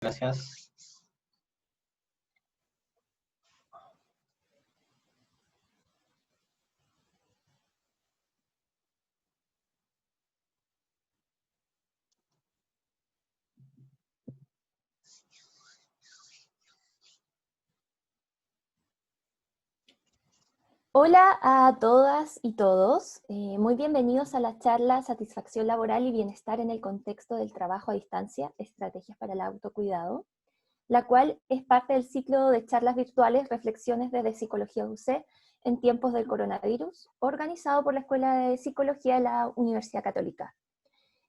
Gracias. Hola a todas y todos, muy bienvenidos a la charla Satisfacción Laboral y Bienestar en el contexto del trabajo a distancia, estrategias para el autocuidado, la cual es parte del ciclo de charlas virtuales Reflexiones desde Psicología UC en tiempos del coronavirus, organizado por la Escuela de Psicología de la Universidad Católica.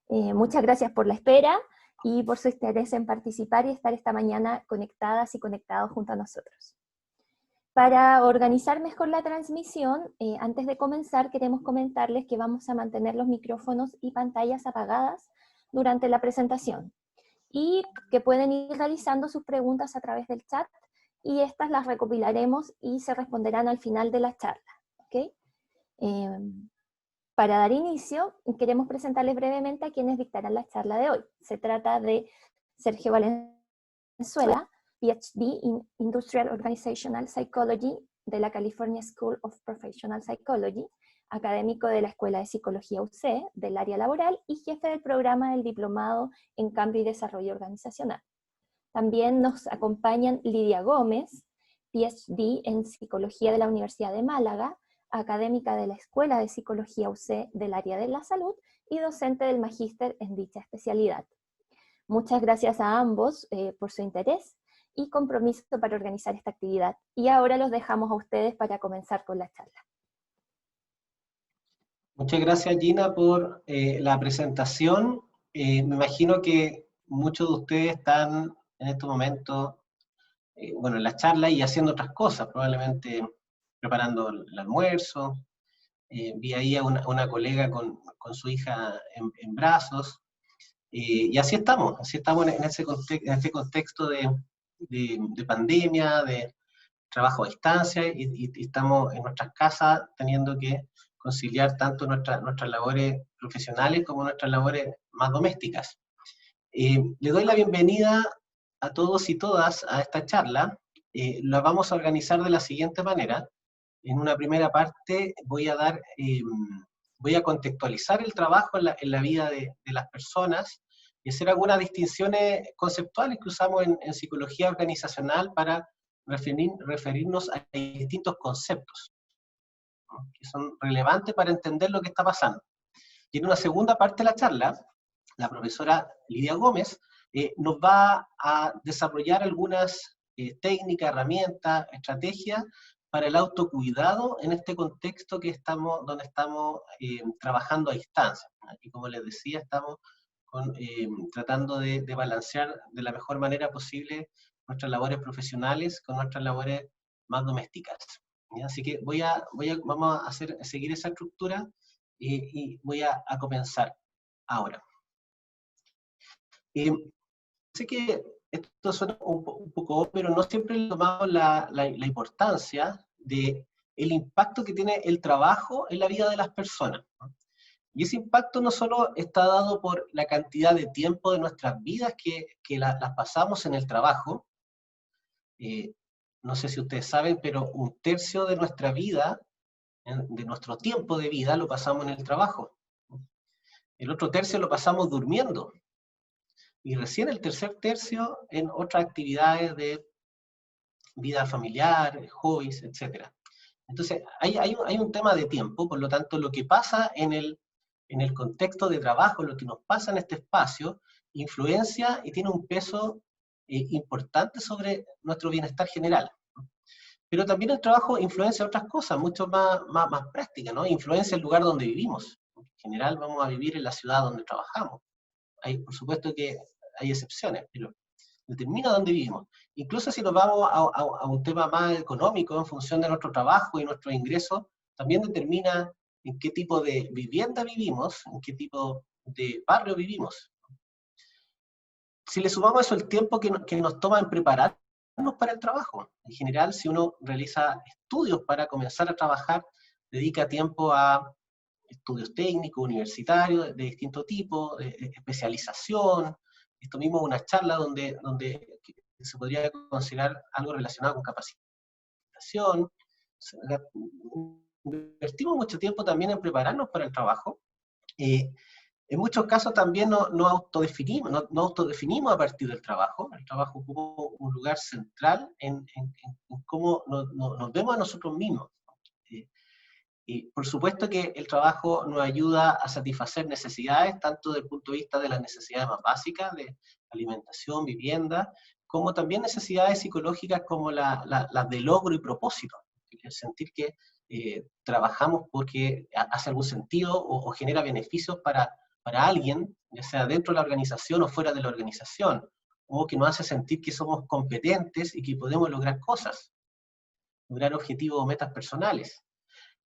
Muchas gracias por la espera y por su interés en participar y estar esta mañana conectadas y conectados junto a nosotros. Para organizar mejor la transmisión, antes de comenzar queremos comentarles que vamos a mantener los micrófonos y pantallas apagadas durante la presentación y que pueden ir realizando sus preguntas a través del chat y estas las recopilaremos y se responderán al final de la charla. ¿Okay? Para dar inicio, queremos presentarles brevemente a quienes dictarán la charla de hoy. Se trata de Sergio Valenzuela, PhD in Industrial Organizational Psychology de la California School of Professional Psychology, académico de la Escuela de Psicología UC del área laboral y jefe del programa del Diplomado en Cambio y Desarrollo Organizacional. También nos acompañan Lidia Gómez, PhD en Psicología de la Universidad de Málaga, académica de la Escuela de Psicología UC del área de la salud y docente del magíster en dicha especialidad. Muchas gracias a ambos por su interés y compromiso para organizar esta actividad. Y ahora los dejamos a ustedes para comenzar con la charla. Muchas gracias, Gina, por la presentación. Me imagino que muchos de ustedes están en este momento, en la charla y haciendo otras cosas, probablemente preparando el almuerzo. Vi ahí a una colega con su hija en brazos. Y así estamos en este contexto de pandemia, de trabajo a distancia, y estamos en nuestras casas teniendo que conciliar tanto nuestras labores profesionales como nuestras labores más domésticas. Le doy la bienvenida a todos y todas a esta charla. La vamos a organizar de la siguiente manera. En una primera parte voy a contextualizar el trabajo en la vida de las personas y hacer algunas distinciones conceptuales que usamos en psicología organizacional para referirnos a distintos conceptos, ¿no?, que son relevantes para entender lo que está pasando. Y en una segunda parte de la charla, la profesora Lidia Gómez nos va a desarrollar algunas técnicas, herramientas, estrategias para el autocuidado en este contexto donde estamos trabajando a distancia. Y como les decía, estamos tratando de balancear de la mejor manera posible nuestras labores profesionales con nuestras labores más domésticas. ¿Ya? Así que vamos a seguir esa estructura y voy a comenzar ahora. Sé que esto suena un poco obvio, pero no siempre le tomamos la importancia del impacto que tiene el trabajo en la vida de las personas, ¿no? Y ese impacto no solo está dado por la cantidad de tiempo de nuestras vidas que las pasamos en el trabajo. No sé si ustedes saben, pero 1/3 de nuestra vida, de nuestro tiempo de vida, lo pasamos en el trabajo. El otro tercio lo pasamos durmiendo. Y recién el tercer tercio en otras actividades de vida familiar, hobbies, etc. Entonces, hay un tema de tiempo, por lo tanto, lo que pasa en el contexto de trabajo, lo que nos pasa en este espacio, influencia y tiene un peso importante sobre nuestro bienestar general. Pero también el trabajo influencia otras cosas, mucho más prácticas, ¿no? Influencia el lugar donde vivimos. En general vamos a vivir en la ciudad donde trabajamos. Por supuesto que hay excepciones, pero determina dónde vivimos. Incluso si nos vamos a un tema más económico, en función de nuestro trabajo y nuestros ingresos, también determina en qué tipo de vivienda vivimos, en qué tipo de barrio vivimos. Si le sumamos eso el tiempo que nos toma en prepararnos para el trabajo, en general, si uno realiza estudios para comenzar a trabajar, dedica tiempo a estudios técnicos, universitarios, de distinto tipo, de especialización, esto mismo es una charla donde se podría considerar algo relacionado con capacitación. Invertimos mucho tiempo también en prepararnos para el trabajo. En muchos casos también no autodefinimos a partir del trabajo. El trabajo ocupa un lugar central en cómo nos vemos a nosotros mismos. Y por supuesto que el trabajo nos ayuda a satisfacer necesidades, tanto desde el punto de vista de las necesidades más básicas, de alimentación, vivienda, como también necesidades psicológicas como las de logro y propósito. El sentir que trabajamos porque hace algún sentido o genera beneficios para alguien, ya sea dentro de la organización o fuera de la organización, o que nos hace sentir que somos competentes y que podemos lograr cosas, lograr objetivos o metas personales.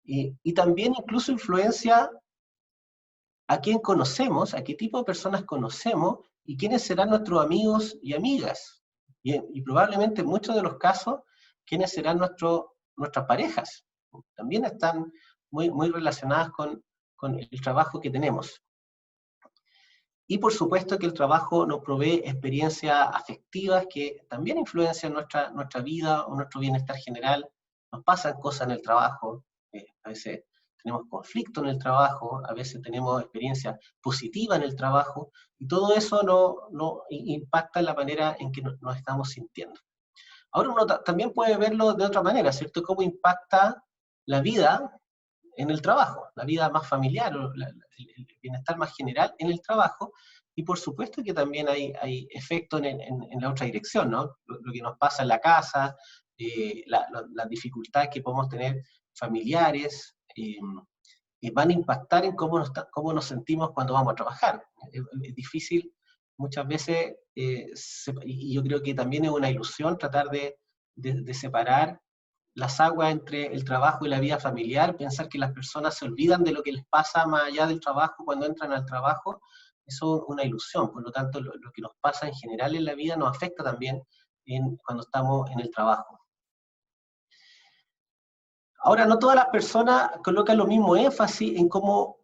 Y también incluso influencia a quién conocemos, a qué tipo de personas conocemos y quiénes serán nuestros amigos y amigas. Y probablemente en muchos de los casos, quiénes serán nuestras parejas. También están muy relacionadas con el trabajo que tenemos. Y por supuesto que el trabajo nos provee experiencias afectivas que también influencian nuestra vida o nuestro bienestar general. Nos pasan cosas en el trabajo, a veces tenemos conflicto en el trabajo, a veces tenemos experiencias positivas en el trabajo, y todo eso no impacta en la manera en que nos estamos sintiendo. Ahora uno también puede verlo de otra manera, ¿cierto? Cómo impacta la vida en el trabajo, la vida más familiar, o el bienestar más general en el trabajo, y por supuesto que también hay efectos en la otra dirección, ¿no? Lo que nos pasa en la casa, las dificultades que podemos tener familiares, van a impactar en cómo nos sentimos cuando vamos a trabajar. Es difícil muchas veces, y yo creo que también es una ilusión tratar de separar las aguas entre el trabajo y la vida familiar, pensar que las personas se olvidan de lo que les pasa más allá del trabajo cuando entran al trabajo, eso es una ilusión. Por lo tanto, lo que nos pasa en general en la vida nos afecta también cuando estamos en el trabajo. Ahora, no todas las personas colocan lo mismo énfasis en cómo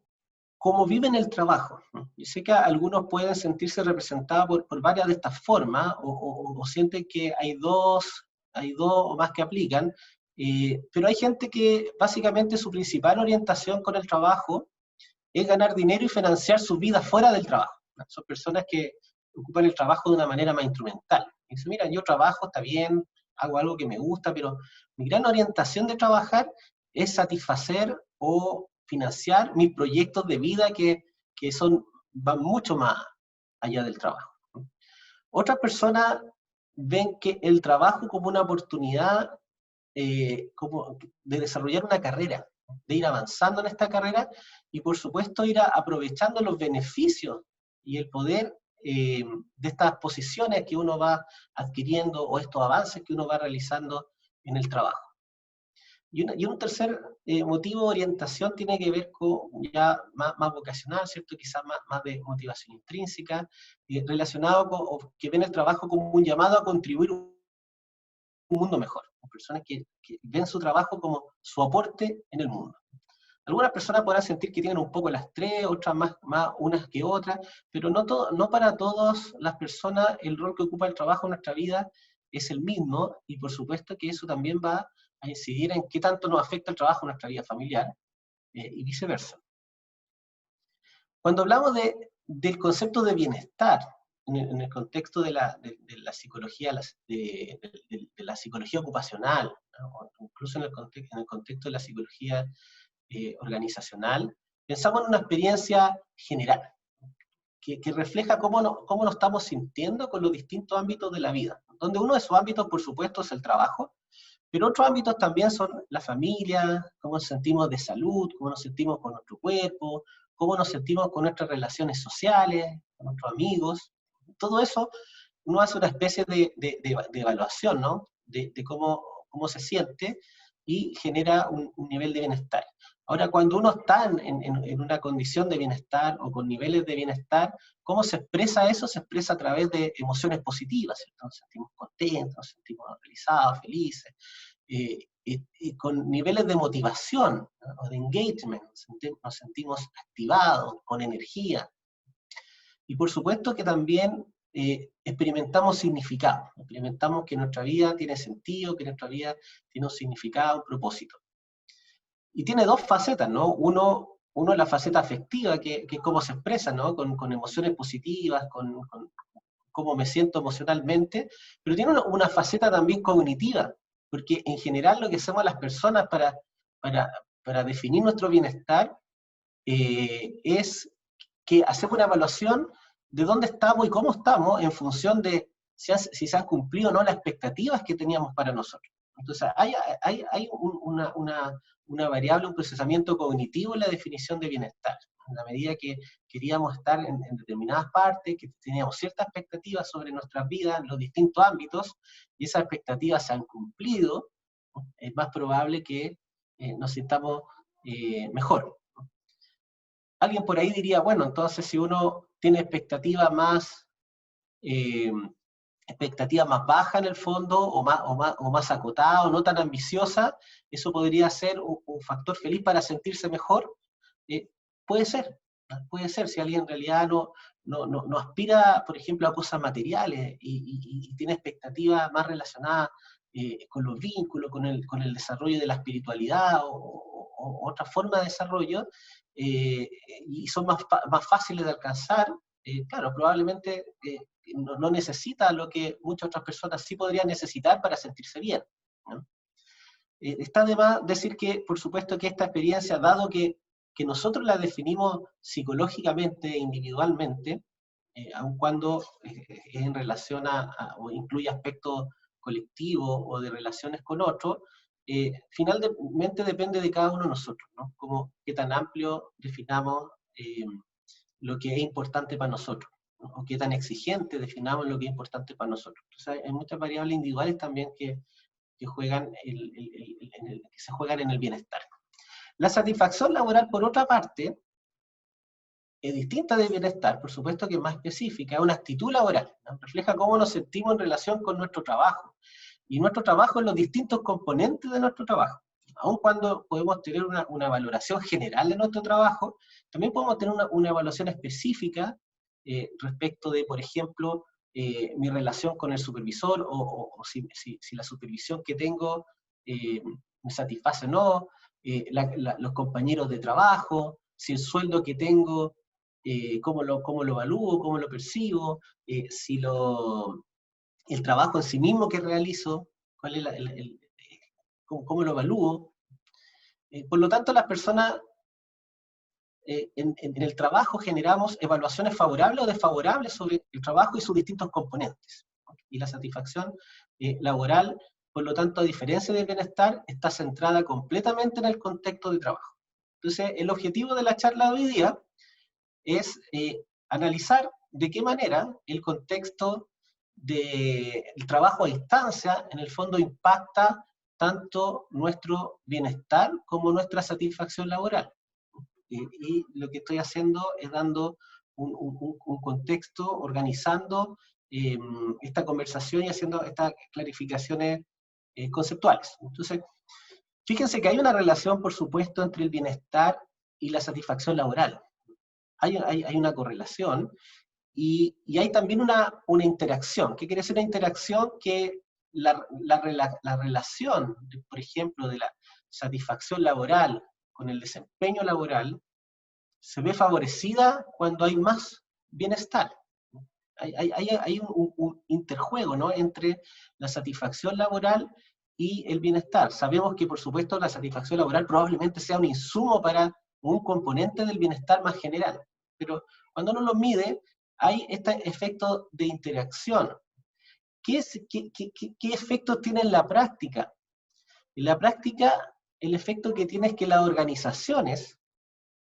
viven el trabajo. Yo sé que algunos pueden sentirse representados por varias de estas formas, o sienten que hay dos o más que aplican, pero hay gente que básicamente su principal orientación con el trabajo es ganar dinero y financiar su vida fuera del trabajo. Son personas que ocupan el trabajo de una manera más instrumental. Dicen, mira, yo trabajo, está bien, hago algo que me gusta, pero mi gran orientación de trabajar es satisfacer o financiar mis proyectos de vida que van mucho más allá del trabajo. Otras personas ven que el trabajo como una oportunidad como de desarrollar una carrera, de ir avanzando en esta carrera y por supuesto ir aprovechando los beneficios y el poder de estas posiciones que uno va adquiriendo o estos avances que uno va realizando en el trabajo. Y un tercer motivo de orientación tiene que ver con ya más vocacional, ¿cierto? Quizás más de motivación intrínseca, relacionado con que ven el trabajo como un llamado a contribuir a un mundo mejor. Personas que ven su trabajo como su aporte en el mundo. Algunas personas podrán sentir que tienen un poco las tres, otras más unas que otras, pero no para todas las personas el rol que ocupa el trabajo en nuestra vida es el mismo, y por supuesto que eso también va a incidir en qué tanto nos afecta el trabajo en nuestra vida familiar, y viceversa. Cuando hablamos del concepto de bienestar, en el contexto de la psicología, de la psicología ocupacional, ¿no? Incluso en el contexto de la psicología organizacional, pensamos en una experiencia general, que refleja cómo nos estamos sintiendo con los distintos ámbitos de la vida, donde uno de esos ámbitos, por supuesto, es el trabajo, pero otros ámbitos también son la familia, cómo nos sentimos de salud, cómo nos sentimos con nuestro cuerpo, cómo nos sentimos con nuestras relaciones sociales, con nuestros amigos. Todo eso uno hace una especie de evaluación, ¿no? De cómo se siente y genera un nivel de bienestar. Ahora, cuando uno está en una condición de bienestar o con niveles de bienestar, ¿cómo se expresa eso? Se expresa a través de emociones positivas, ¿cierto? Nos sentimos contentos, nos sentimos realizados, felices, y con niveles de motivación, ¿no? O de engagement, nos sentimos activados, con energía. Y por supuesto que también experimentamos significado, experimentamos que nuestra vida tiene sentido, que nuestra vida tiene un significado, un propósito. Y tiene dos facetas, ¿no? Uno es la faceta afectiva, que es cómo se expresa, ¿no? Con emociones positivas, con cómo me siento emocionalmente, pero tiene una faceta también cognitiva, porque en general lo que hacemos las personas para definir nuestro bienestar es que hacemos una evaluación de dónde estamos y cómo estamos en función de si se han cumplido o no las expectativas que teníamos para nosotros. Entonces, hay una variable, un procesamiento cognitivo en la definición de bienestar. En la medida que queríamos estar en determinadas partes, que teníamos ciertas expectativas sobre nuestras vidas en los distintos ámbitos, y esas expectativas se han cumplido, es más probable que nos sintamos mejor. Alguien por ahí diría, bueno, entonces si uno tiene eh, expectativa más baja en el fondo, o más acotada, o no tan ambiciosa, eso podría ser un factor feliz para sentirse mejor. Eh, puede ser, puede ser, si alguien en realidad no aspira, por ejemplo, a cosas materiales y tiene expectativas más relacionadas con los vínculos, con el desarrollo de la espiritualidad o otra forma de desarrollo, y son más fáciles de alcanzar, claro, probablemente no necesita lo que muchas otras personas sí podrían necesitar para sentirse bien, ¿no? Está de más decir que, por supuesto, que esta experiencia, dado que nosotros la definimos psicológicamente, individualmente, aun cuando es en relación o incluye aspectos colectivos o de relaciones con otros, finalmente depende de cada uno de nosotros, ¿no? Como qué tan amplio definamos lo que es importante para nosotros, ¿no? O qué tan exigente definamos lo que es importante para nosotros. Entonces, hay muchas variables individuales también que juegan que se juegan en el bienestar. La satisfacción laboral, por otra parte, es distinta del bienestar, por supuesto que es más específica, es una actitud laboral, ¿no? Refleja cómo nos sentimos en relación con nuestro trabajo, y nuestro trabajo en los distintos componentes de nuestro trabajo. Aun cuando podemos tener una valoración general de nuestro trabajo, también podemos tener una evaluación específica respecto de, por ejemplo, mi relación con el supervisor, o si la supervisión que tengo me satisface o no, los compañeros de trabajo, si el sueldo que tengo, cómo lo evalúo, cómo lo percibo, si el trabajo en sí mismo que realizo, cuál es cómo lo evalúo. Por lo tanto, las personas en el trabajo generamos evaluaciones favorables o desfavorables sobre el trabajo y sus distintos componentes. Y la satisfacción laboral, por lo tanto, a diferencia del bienestar, está centrada completamente en el contexto de trabajo. Entonces, el objetivo de la charla de hoy día es analizar de qué manera el contexto del trabajo a distancia, en el fondo, impacta tanto nuestro bienestar como nuestra satisfacción laboral. Y lo que estoy haciendo es dando un contexto, organizando esta conversación y haciendo estas clarificaciones conceptuales. Entonces, fíjense que hay una relación, por supuesto, entre el bienestar y la satisfacción laboral. Hay una correlación, y hay también una interacción. ¿Qué quiere decir una interacción? Que la relación, por ejemplo, de la satisfacción laboral con el desempeño laboral se ve favorecida cuando hay más bienestar. Hay un interjuego, ¿no?, entre la satisfacción laboral y el bienestar. Sabemos que, por supuesto, la satisfacción laboral probablemente sea un insumo para un componente del bienestar más general, pero cuando uno lo mide, hay este efecto de interacción. ¿Qué efectos tiene en la práctica? En la práctica, el efecto que tiene es que las organizaciones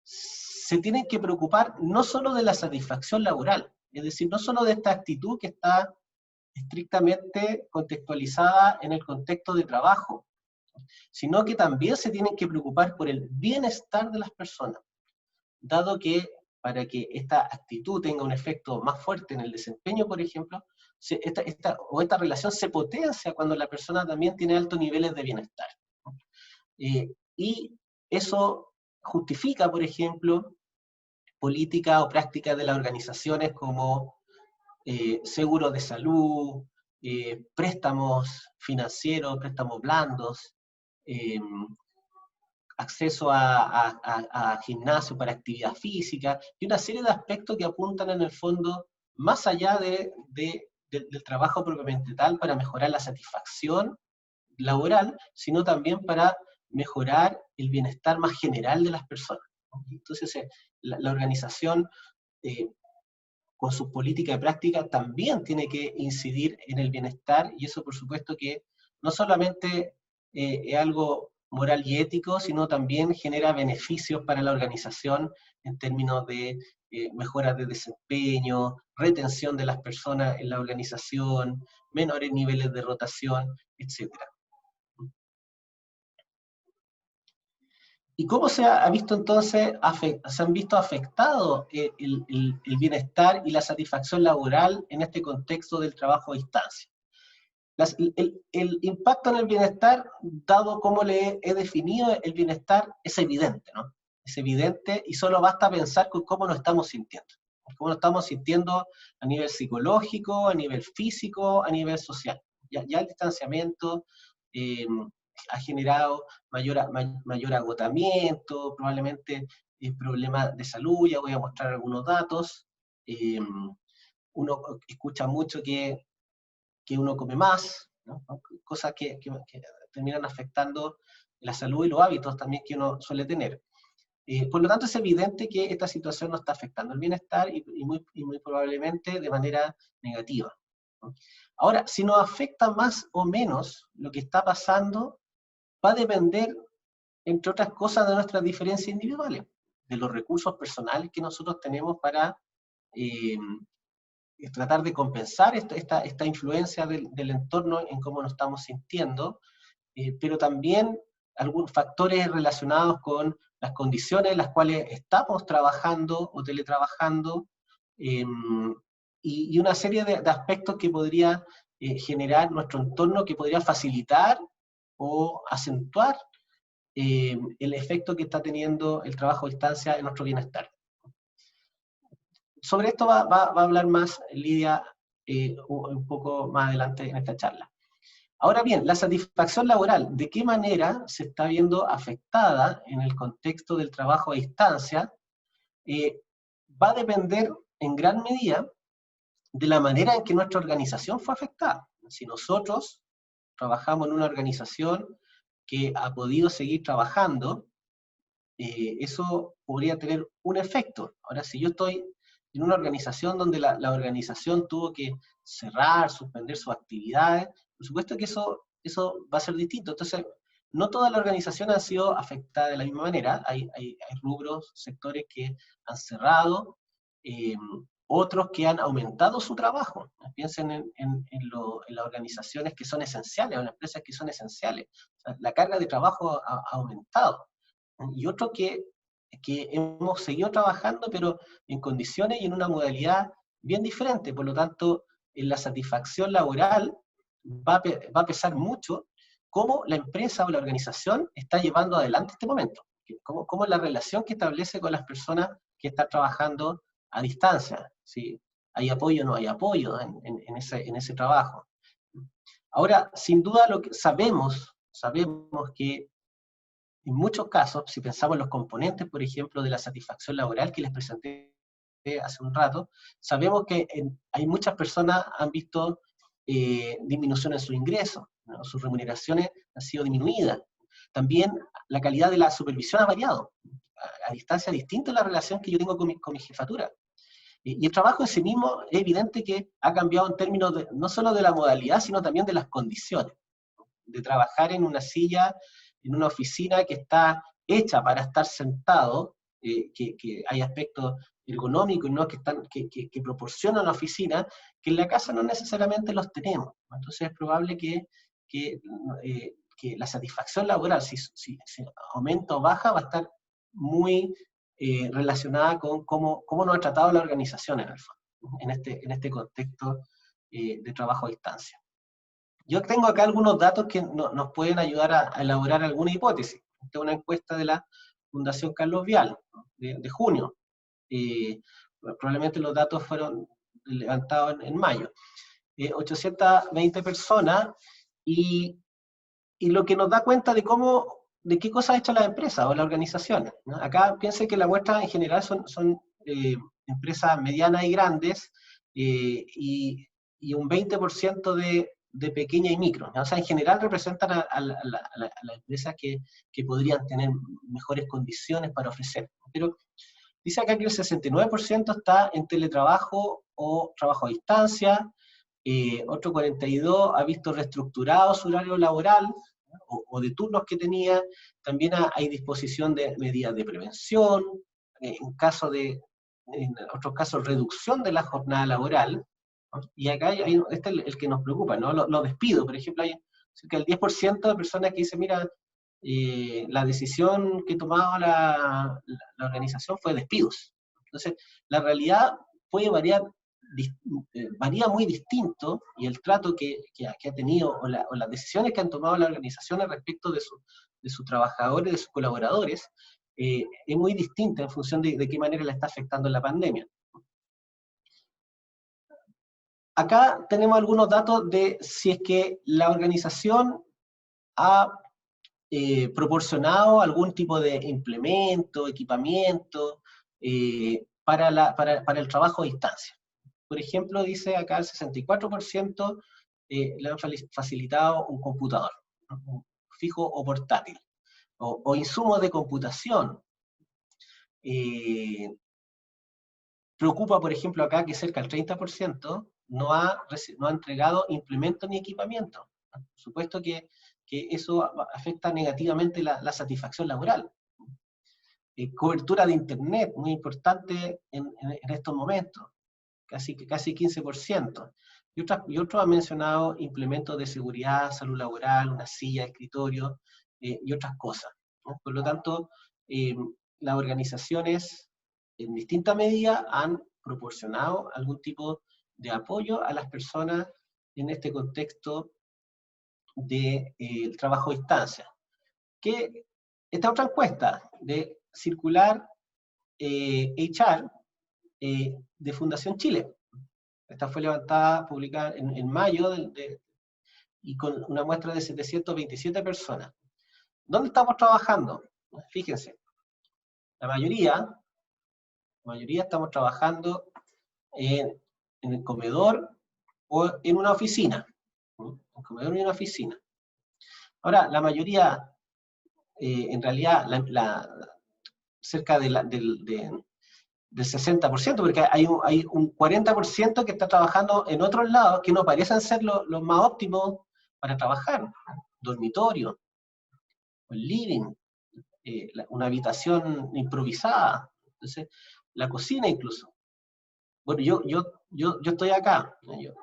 se tienen que preocupar no solo de la satisfacción laboral, es decir, no solo de esta actitud que está estrictamente contextualizada en el contexto de trabajo, sino que también se tienen que preocupar por el bienestar de las personas, dado que para que esta actitud tenga un efecto más fuerte en el desempeño, por ejemplo, esta relación se potencia cuando la persona también tiene altos niveles de bienestar. Y eso justifica, por ejemplo, políticas o prácticas de las organizaciones como seguros de salud, préstamos financieros, préstamos blandos, acceso a gimnasio para actividad física, y una serie de aspectos que apuntan en el fondo más allá del trabajo propiamente tal para mejorar la satisfacción laboral, sino también para mejorar el bienestar más general de las personas. Entonces, la organización, con su política de práctica, también tiene que incidir en el bienestar, y eso por supuesto que no solamente es algo moral y ético, sino también genera beneficios para la organización en términos de mejoras de desempeño, retención de las personas en la organización, menores niveles de rotación, etc. ¿Y cómo se ha visto entonces, se han visto afectados el bienestar y la satisfacción laboral en este contexto del trabajo a distancia? El impacto en el bienestar, dado como le he definido el bienestar, es evidente, ¿no? Es evidente y solo basta pensar con cómo nos estamos sintiendo. Cómo nos estamos sintiendo a nivel psicológico, a nivel físico, a nivel social. Ya el distanciamiento ha generado mayor agotamiento, probablemente problemas de salud, ya voy a mostrar algunos datos. Uno escucha mucho que uno come más, ¿no? Cosas que terminan afectando la salud y los hábitos también que uno suele tener. Por lo tanto, es evidente que esta situación nos está afectando el bienestar y muy probablemente de manera negativa, ¿no? Ahora, si nos afecta más o menos, lo que está pasando va a depender, entre otras cosas, de nuestras diferencias individuales, de los recursos personales que nosotros tenemos para tratar de compensar esta influencia del entorno en cómo nos estamos sintiendo, pero también algunos factores relacionados con las condiciones en las cuales estamos trabajando o teletrabajando, y una serie de aspectos que podría generar nuestro entorno, que podría facilitar o acentuar el efecto que está teniendo el trabajo a distancia en nuestro bienestar. Sobre esto va a hablar más Lidia un poco más adelante en esta charla. Ahora bien, la satisfacción laboral, ¿de qué manera se está viendo afectada en el contexto del trabajo a distancia? Va a depender en gran medida de la manera en que nuestra organización fue afectada. Si nosotros trabajamos en una organización que ha podido seguir trabajando, eso podría tener un efecto. Ahora, si yo estoy en una organización donde la organización tuvo que cerrar, suspender sus actividades, por supuesto que eso va a ser distinto. Entonces, no toda la organización ha sido afectada de la misma manera. Hay rubros, sectores que han cerrado, otros que han aumentado su trabajo. Piensen en las organizaciones que son esenciales, o en las empresas que son esenciales. O sea, la carga de trabajo ha aumentado. Y otros que hemos seguido trabajando, pero en condiciones y en una modalidad bien diferente. Por lo tanto, en la satisfacción laboral va a pesar mucho cómo la empresa o la organización está llevando adelante este momento. Cómo es la relación que establece con las personas que están trabajando a distancia. Si hay apoyo o no hay apoyo en ese trabajo. Ahora, sin duda, lo que sabemos que en muchos casos, si pensamos en los componentes, por ejemplo, de la satisfacción laboral que les presenté hace un rato, sabemos que hay muchas personas han visto disminución en sus ingresos, ¿no? Sus remuneraciones han sido disminuidas. También la calidad de la supervisión ha variado. A distancia distinta la relación que yo tengo con mi jefatura. Y el trabajo en sí mismo es evidente que ha cambiado en términos no solo de la modalidad, sino también de las condiciones. De trabajar en una silla, en una oficina que está hecha para estar sentado, que hay aspectos ergonómicos, ¿no? que proporcionan la oficina, que en la casa no necesariamente los tenemos. Entonces es probable que la satisfacción laboral, si aumenta o baja, va a estar muy relacionada con cómo nos ha tratado la organización en el fondo, en este contexto de trabajo a distancia. Yo tengo acá algunos datos que nos pueden ayudar a elaborar alguna hipótesis. Esta es una encuesta de la Fundación Carlos Vial, de junio. Probablemente los datos fueron levantado en mayo. 820 personas, y lo que nos da cuenta de qué cosas ha hecho las empresas o las organizaciones, ¿no? Acá piensen que la muestra en general son empresas medianas y grandes, y un 20% de pequeña y micro, ¿no? O sea, en general representan a las empresas que podrían tener mejores condiciones para ofrecer. Pero dice acá que el 69% está en teletrabajo o trabajo a distancia, otro 42% ha visto reestructurado su horario laboral, ¿no? o de turnos que tenía. También hay disposición de medidas de prevención, en otros casos reducción de la jornada laboral, ¿no? Y acá este es el que nos preocupa, ¿no? Los despidos, por ejemplo, hay cerca del 10% de personas que dicen, mira, la decisión que tomaba la organización fue despidos. Entonces, la realidad puede varía muy distinto, y el trato que ha tenido, o las decisiones que han tomado las organizaciones respecto de sus trabajadores, de sus colaboradores, es muy distinta en función de qué manera la está afectando la pandemia. Acá tenemos algunos datos de si es que la organización ha proporcionado algún tipo de implemento, equipamiento, para el trabajo a distancia. Por ejemplo, dice acá el 64% le han facilitado un computador, ¿no? Fijo o portátil, o insumos de computación. Preocupa, por ejemplo, acá que cerca del 30% no ha entregado implementos ni equipamiento. Por supuesto que eso afecta negativamente la satisfacción laboral. Cobertura de Internet, muy importante en estos momentos, casi 15%. Y otros han mencionado implementos de seguridad, salud laboral, una silla de escritorio, y otras cosas, ¿no? Por lo tanto, las organizaciones en distinta medida han proporcionado algún tipo de apoyo a las personas en este contexto de trabajo a distancia. Que esta otra encuesta de Circular HR, de Fundación Chile. Esta fue levantada, publicada en mayo, y con una muestra de 727 personas. ¿Dónde estamos trabajando? Fíjense, la mayoría estamos trabajando en el comedor o en una oficina. ¿No? Un comedor y una oficina. Ahora, la mayoría, en realidad, cerca del 60%, porque hay un 40% que está trabajando en otros lados que no parecen ser los más óptimos para trabajar. Dormitorio, el living, una habitación improvisada, entonces, la cocina incluso. Bueno, yo estoy acá, yo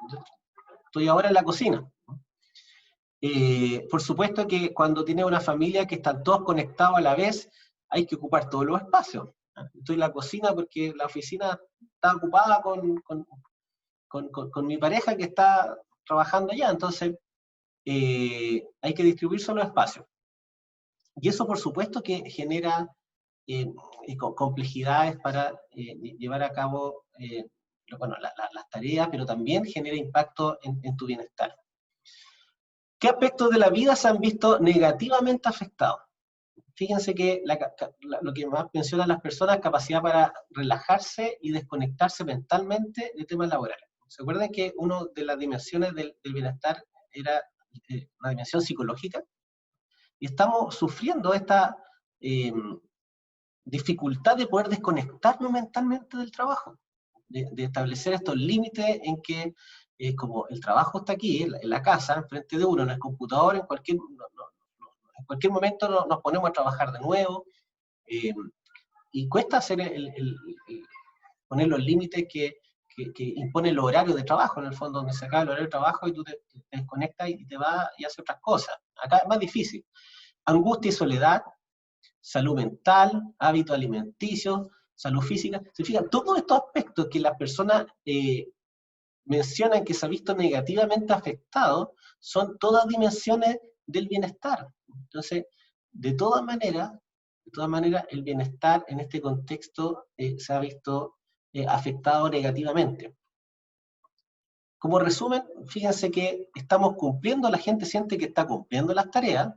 estoy ahora en la cocina. Por supuesto que cuando tienes una familia que están todos conectados a la vez, hay que ocupar todos los espacios. Estoy en la cocina porque la oficina está ocupada con mi pareja que está trabajando allá, entonces hay que distribuirse los espacios. Y eso por supuesto que genera complejidades para llevar a cabo las tareas, pero también genera impacto en tu bienestar. ¿Qué aspectos de la vida se han visto negativamente afectados? Fíjense que lo que más mencionan las personas es capacidad para relajarse y desconectarse mentalmente de temas laborales. ¿Se acuerdan que una de las dimensiones del bienestar era una dimensión psicológica? Y estamos sufriendo esta dificultad de poder desconectarnos mentalmente del trabajo, de establecer estos límites en que, como el trabajo está aquí, en la casa, enfrente de uno, en el computador, en cualquier momento nos ponemos a trabajar de nuevo, y cuesta hacer poner los límites que imponen los horarios de trabajo, en el fondo, donde se acaba el horario de trabajo y tú te desconectas y te vas y haces otras cosas. Acá es más difícil. Angustia y soledad, salud mental, hábitos alimenticios, salud física. Se fijan, todos estos aspectos que las personas mencionan que se ha visto negativamente afectado, son todas dimensiones del bienestar. Entonces, de todas maneras, el bienestar en este contexto se ha visto afectado negativamente. como resumen, fíjense que estamos cumpliendo, la gente siente que está cumpliendo las tareas,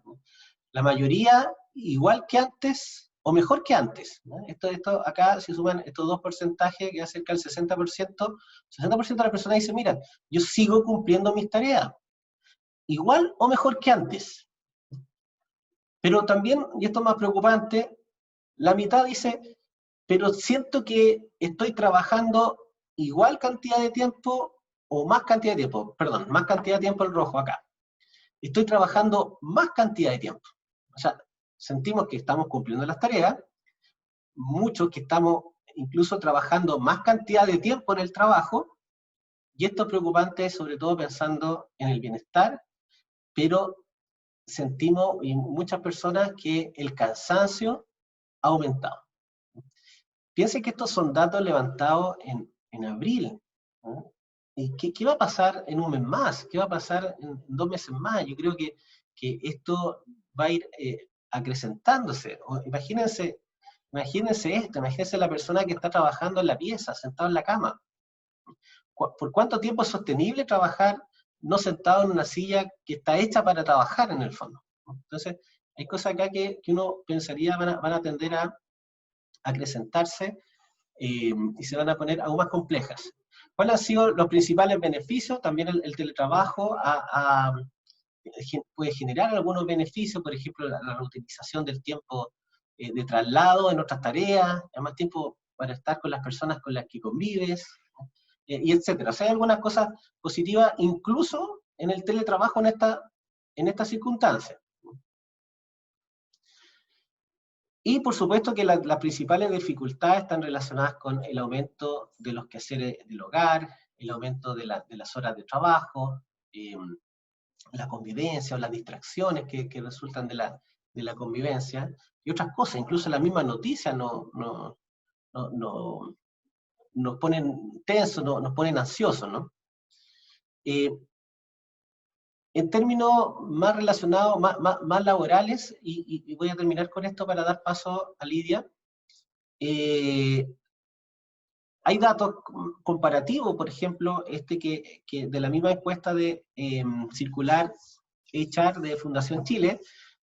la mayoría igual que antes o mejor que antes, ¿no? Esto acá, si suman estos dos porcentajes, que acerca del 60%, 60% de las personas dicen, mira, yo sigo cumpliendo mis tareas, igual o mejor que antes. Pero también, y esto es más preocupante, la mitad dice, pero siento que estoy trabajando igual cantidad de tiempo o más cantidad de tiempo, perdón, más cantidad de tiempo en rojo acá. Estoy trabajando más cantidad de tiempo. O sea, sentimos que estamos cumpliendo las tareas, muchos que estamos incluso trabajando más cantidad de tiempo en el trabajo, y esto es preocupante sobre todo pensando en el bienestar, pero sentimos, y muchas personas, que el cansancio ha aumentado. Piensen que estos son datos levantados en abril, ¿no? ¿Y qué va a pasar en un mes más? ¿Qué va a pasar en 2 meses más? Yo creo que esto va a ir acrecentándose. Imagínense esto, imagínense la persona que está trabajando en la pieza, sentado en la cama. ¿Por cuánto tiempo es sostenible trabajar no sentado en una silla que está hecha para trabajar en el fondo? Entonces, hay cosas acá que uno pensaría van a tender a acrecentarse y se van a poner aún más complejas. ¿Cuáles han sido los principales beneficios? También el teletrabajo puede generar algunos beneficios, por ejemplo, la reutilización del tiempo de traslado en otras tareas, más tiempo para estar con las personas con las que convives, y etcétera. O sea, hay algunas cosas positivas, incluso en el teletrabajo en esta circunstancia. Y por supuesto que las principales dificultades están relacionadas con el aumento de los quehaceres del hogar, el aumento de las horas de trabajo, la convivencia o las distracciones que resultan de la convivencia, y otras cosas, incluso las mismas noticias nos ponen tensos, nos ponen ansiosos, ¿no? En términos más relacionados, más laborales, y voy a terminar con esto para dar paso a Lidia, hay datos comparativos, por ejemplo, que de la misma encuesta de Circular HR de Fundación Chile,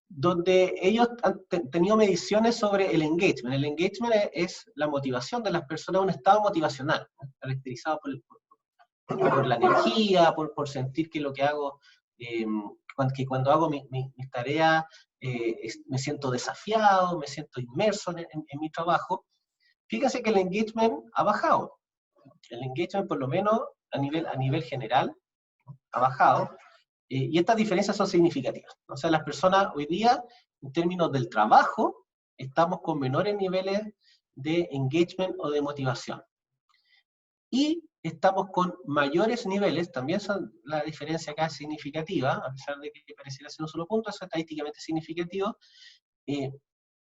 donde ellos han tenido mediciones sobre el engagement. El engagement es la motivación de las personas, un estado motivacional, caracterizado por la energía, por sentir que lo que hago, que cuando hago mis tareas me siento desafiado, me siento inmerso en mi trabajo. Fíjense que el engagement ha bajado. El engagement, por lo menos a nivel general, ha bajado. Y estas diferencias son significativas. O sea, las personas hoy día, en términos del trabajo, estamos con menores niveles de engagement o de motivación. Y estamos con mayores niveles, también son, la diferencia acá es significativa, a pesar de que pareciera ser un solo punto, es estadísticamente significativo,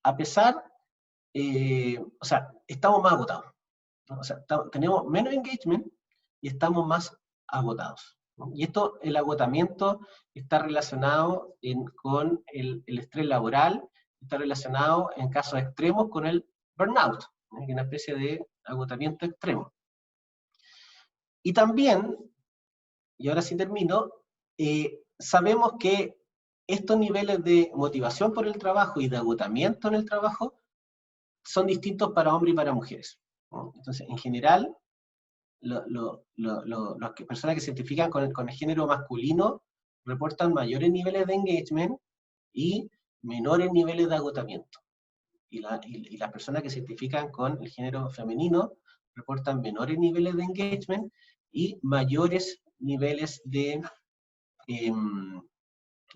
a pesar, o sea, estamos más agotados, ¿no? O sea, tenemos menos engagement y estamos más agotados, ¿no? Y esto, el agotamiento, está relacionado con el estrés laboral, está relacionado en casos extremos con el burnout, ¿no? Que es una especie de agotamiento extremo. Y también, y ahora sí termino, sabemos que estos niveles de motivación por el trabajo y de agotamiento en el trabajo son distintos para hombres y para mujeres, ¿no? Entonces, en general, las personas que se identifican con el género masculino reportan mayores niveles de engagement y menores niveles de agotamiento. Y las personas que se identifican con el género femenino reportan menores niveles de engagement y mayores niveles de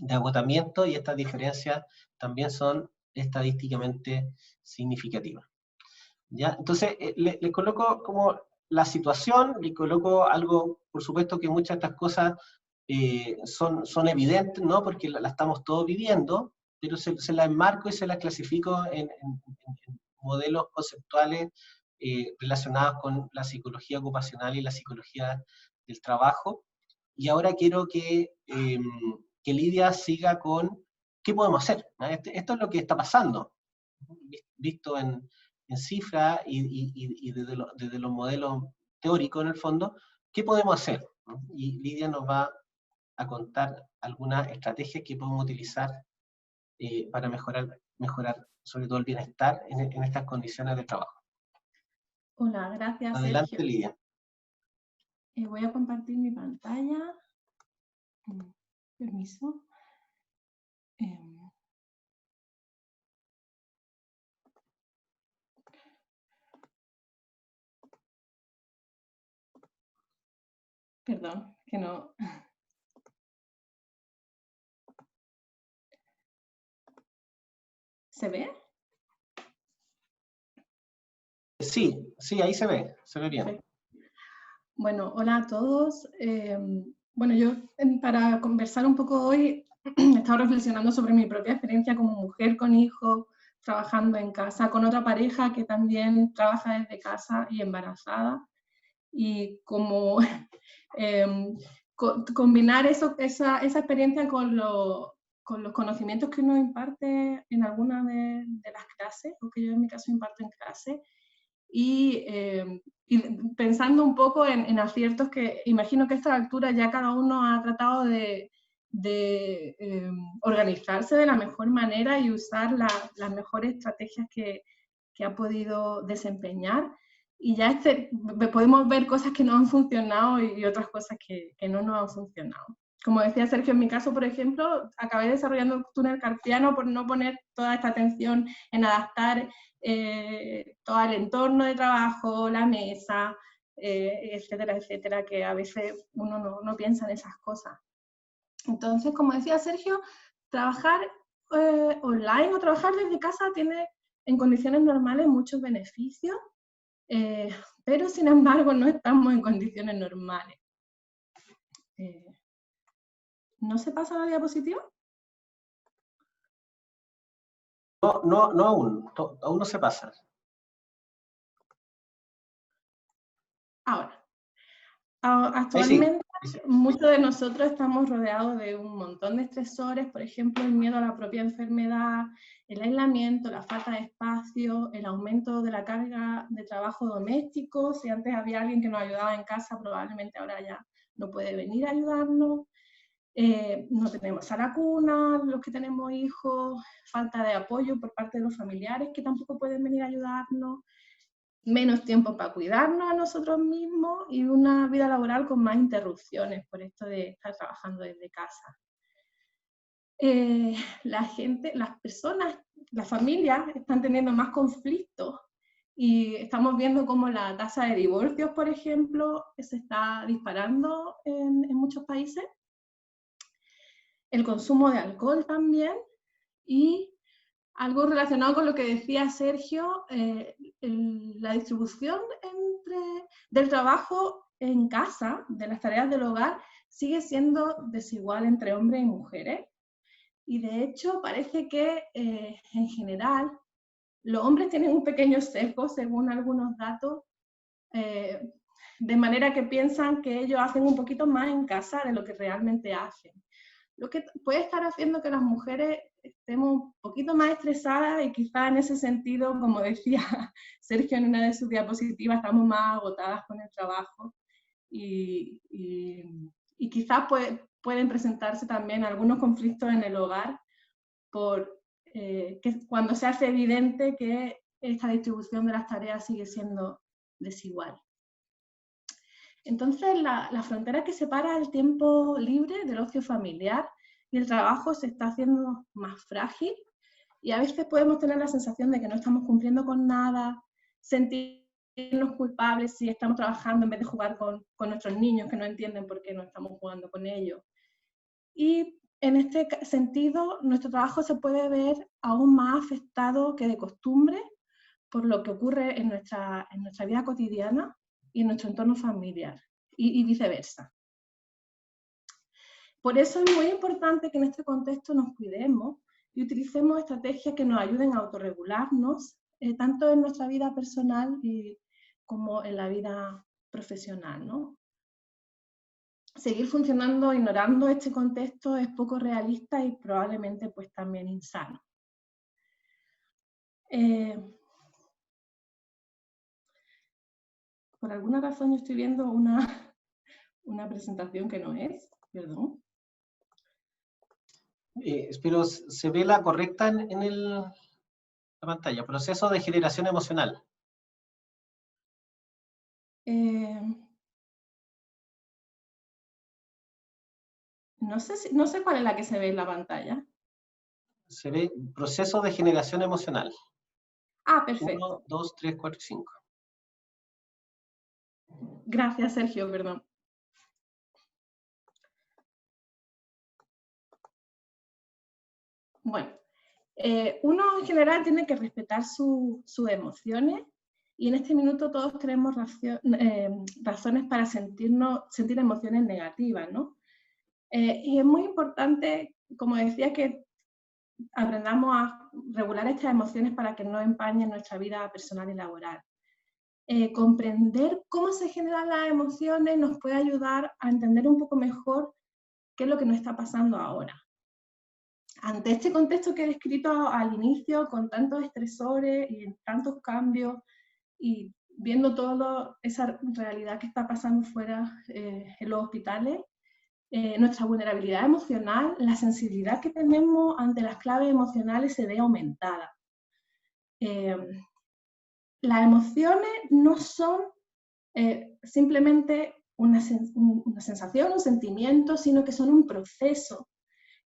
agotamiento, y estas diferencias también son estadísticamente significativas. ¿Ya? Entonces, le coloco como la situación, le coloco algo, por supuesto que muchas de estas cosas son evidentes, ¿no? Porque la estamos todos viviendo, pero se la enmarco y se la clasifico en modelos conceptuales relacionados con la psicología ocupacional y la psicología del trabajo. Y ahora quiero que Lidia siga con qué podemos hacer, ¿no? Esto es lo que está pasando, visto en cifras y desde los modelos teóricos en el fondo, ¿qué podemos hacer? ¿No? Y Lidia nos va a contar algunas estrategias que podemos utilizar para mejorar sobre todo el bienestar en estas condiciones de trabajo. Hola, gracias, Adelante, Sergio. Lidia. Voy a compartir mi pantalla. Permiso. Perdón, que no. ¿Se ve? Sí, sí, ahí se ve bien. Perfecto. Bueno, hola a todos. Bueno, yo para conversar un poco hoy he estado reflexionando sobre mi propia experiencia como mujer con hijos, trabajando en casa, con otra pareja que también trabaja desde casa y embarazada. Y como combinar esa experiencia con los conocimientos que uno imparte en alguna de las clases, o que yo en mi caso imparto en clase, y pensando un poco en aciertos que imagino que a esta altura ya cada uno ha tratado de organizarse de la mejor manera y usar las mejores estrategias que ha podido desempeñar. Y ya podemos ver cosas que no han funcionado y otras cosas que no nos han funcionado. Como decía Sergio, en mi caso, por ejemplo, acabé desarrollando un túnel carpiano por no poner toda esta atención en adaptar todo el entorno de trabajo, la mesa, etcétera, etcétera, que a veces uno no piensa en esas cosas. Entonces, como decía Sergio, trabajar online o trabajar desde casa tiene en condiciones normales muchos beneficios, pero sin embargo no estamos en condiciones normales. ¿No se pasa la diapositiva? No aún no se pasa. Ahora, actualmente Sí. muchos de nosotros estamos rodeados de un montón de estresores, por ejemplo, el miedo a la propia enfermedad, el aislamiento, la falta de espacio, el aumento de la carga de trabajo doméstico. Si antes había alguien que nos ayudaba en casa, probablemente ahora ya no puede venir a ayudarnos. No tenemos a la cuna, los que tenemos hijos, falta de apoyo por parte de los familiares que tampoco pueden venir a ayudarnos, menos tiempo para cuidarnos a nosotros mismos y una vida laboral con más interrupciones por esto de estar trabajando desde casa. Las personas, las familias están teniendo más conflictos y estamos viendo cómo la tasa de divorcios, por ejemplo, se está disparando en muchos países. El consumo de alcohol también, y algo relacionado con lo que decía Sergio, la distribución del trabajo en casa, de las tareas del hogar, sigue siendo desigual entre hombres y mujeres. Y de hecho parece que en general los hombres tienen un pequeño sesgo, según algunos datos, de manera que piensan que ellos hacen un poquito más en casa de lo que realmente hacen. Lo que puede estar haciendo que las mujeres estemos un poquito más estresadas y quizá en ese sentido, como decía Sergio en una de sus diapositivas, estamos más agotadas con el trabajo y quizás pueden presentarse también algunos conflictos en el hogar cuando se hace evidente que esta distribución de las tareas sigue siendo desigual. Entonces, la frontera que separa el tiempo libre del ocio familiar y el trabajo se está haciendo más frágil, y a veces podemos tener la sensación de que no estamos cumpliendo con nada, sentirnos culpables si estamos trabajando en vez de jugar con nuestros niños que no entienden por qué no estamos jugando con ellos. Y en este sentido, nuestro trabajo se puede ver aún más afectado que de costumbre por lo que ocurre en nuestra vida cotidiana y en nuestro entorno familiar, y viceversa. Por eso es muy importante que en este contexto nos cuidemos y utilicemos estrategias que nos ayuden a autorregularnos, tanto en nuestra vida personal como en la vida profesional, ¿no? Seguir funcionando ignorando este contexto es poco realista y probablemente pues también insano. Por alguna razón yo estoy viendo una presentación que no es, perdón. Pero se ve la correcta en la pantalla. Proceso de generación emocional. No sé cuál es la que se ve en la pantalla. Se ve proceso de generación emocional. Ah, perfecto. 1, 2, 3, 4, 5. Gracias, Sergio, perdón. Bueno, uno en general tiene que respetar sus emociones, y en este minuto todos tenemos razones para sentir emociones negativas, ¿no? Y es muy importante, como decía, que aprendamos a regular estas emociones para que no empañen nuestra vida personal y laboral. Comprender cómo se generan las emociones nos puede ayudar a entender un poco mejor qué es lo que nos está pasando ahora. Ante este contexto que he descrito al inicio, con tantos estresores y tantos cambios, y viendo toda esa realidad que está pasando fuera en los hospitales, nuestra vulnerabilidad emocional, la sensibilidad que tenemos ante las claves emocionales se ve aumentada. Las emociones no son simplemente una sensación, un sentimiento, sino que son un proceso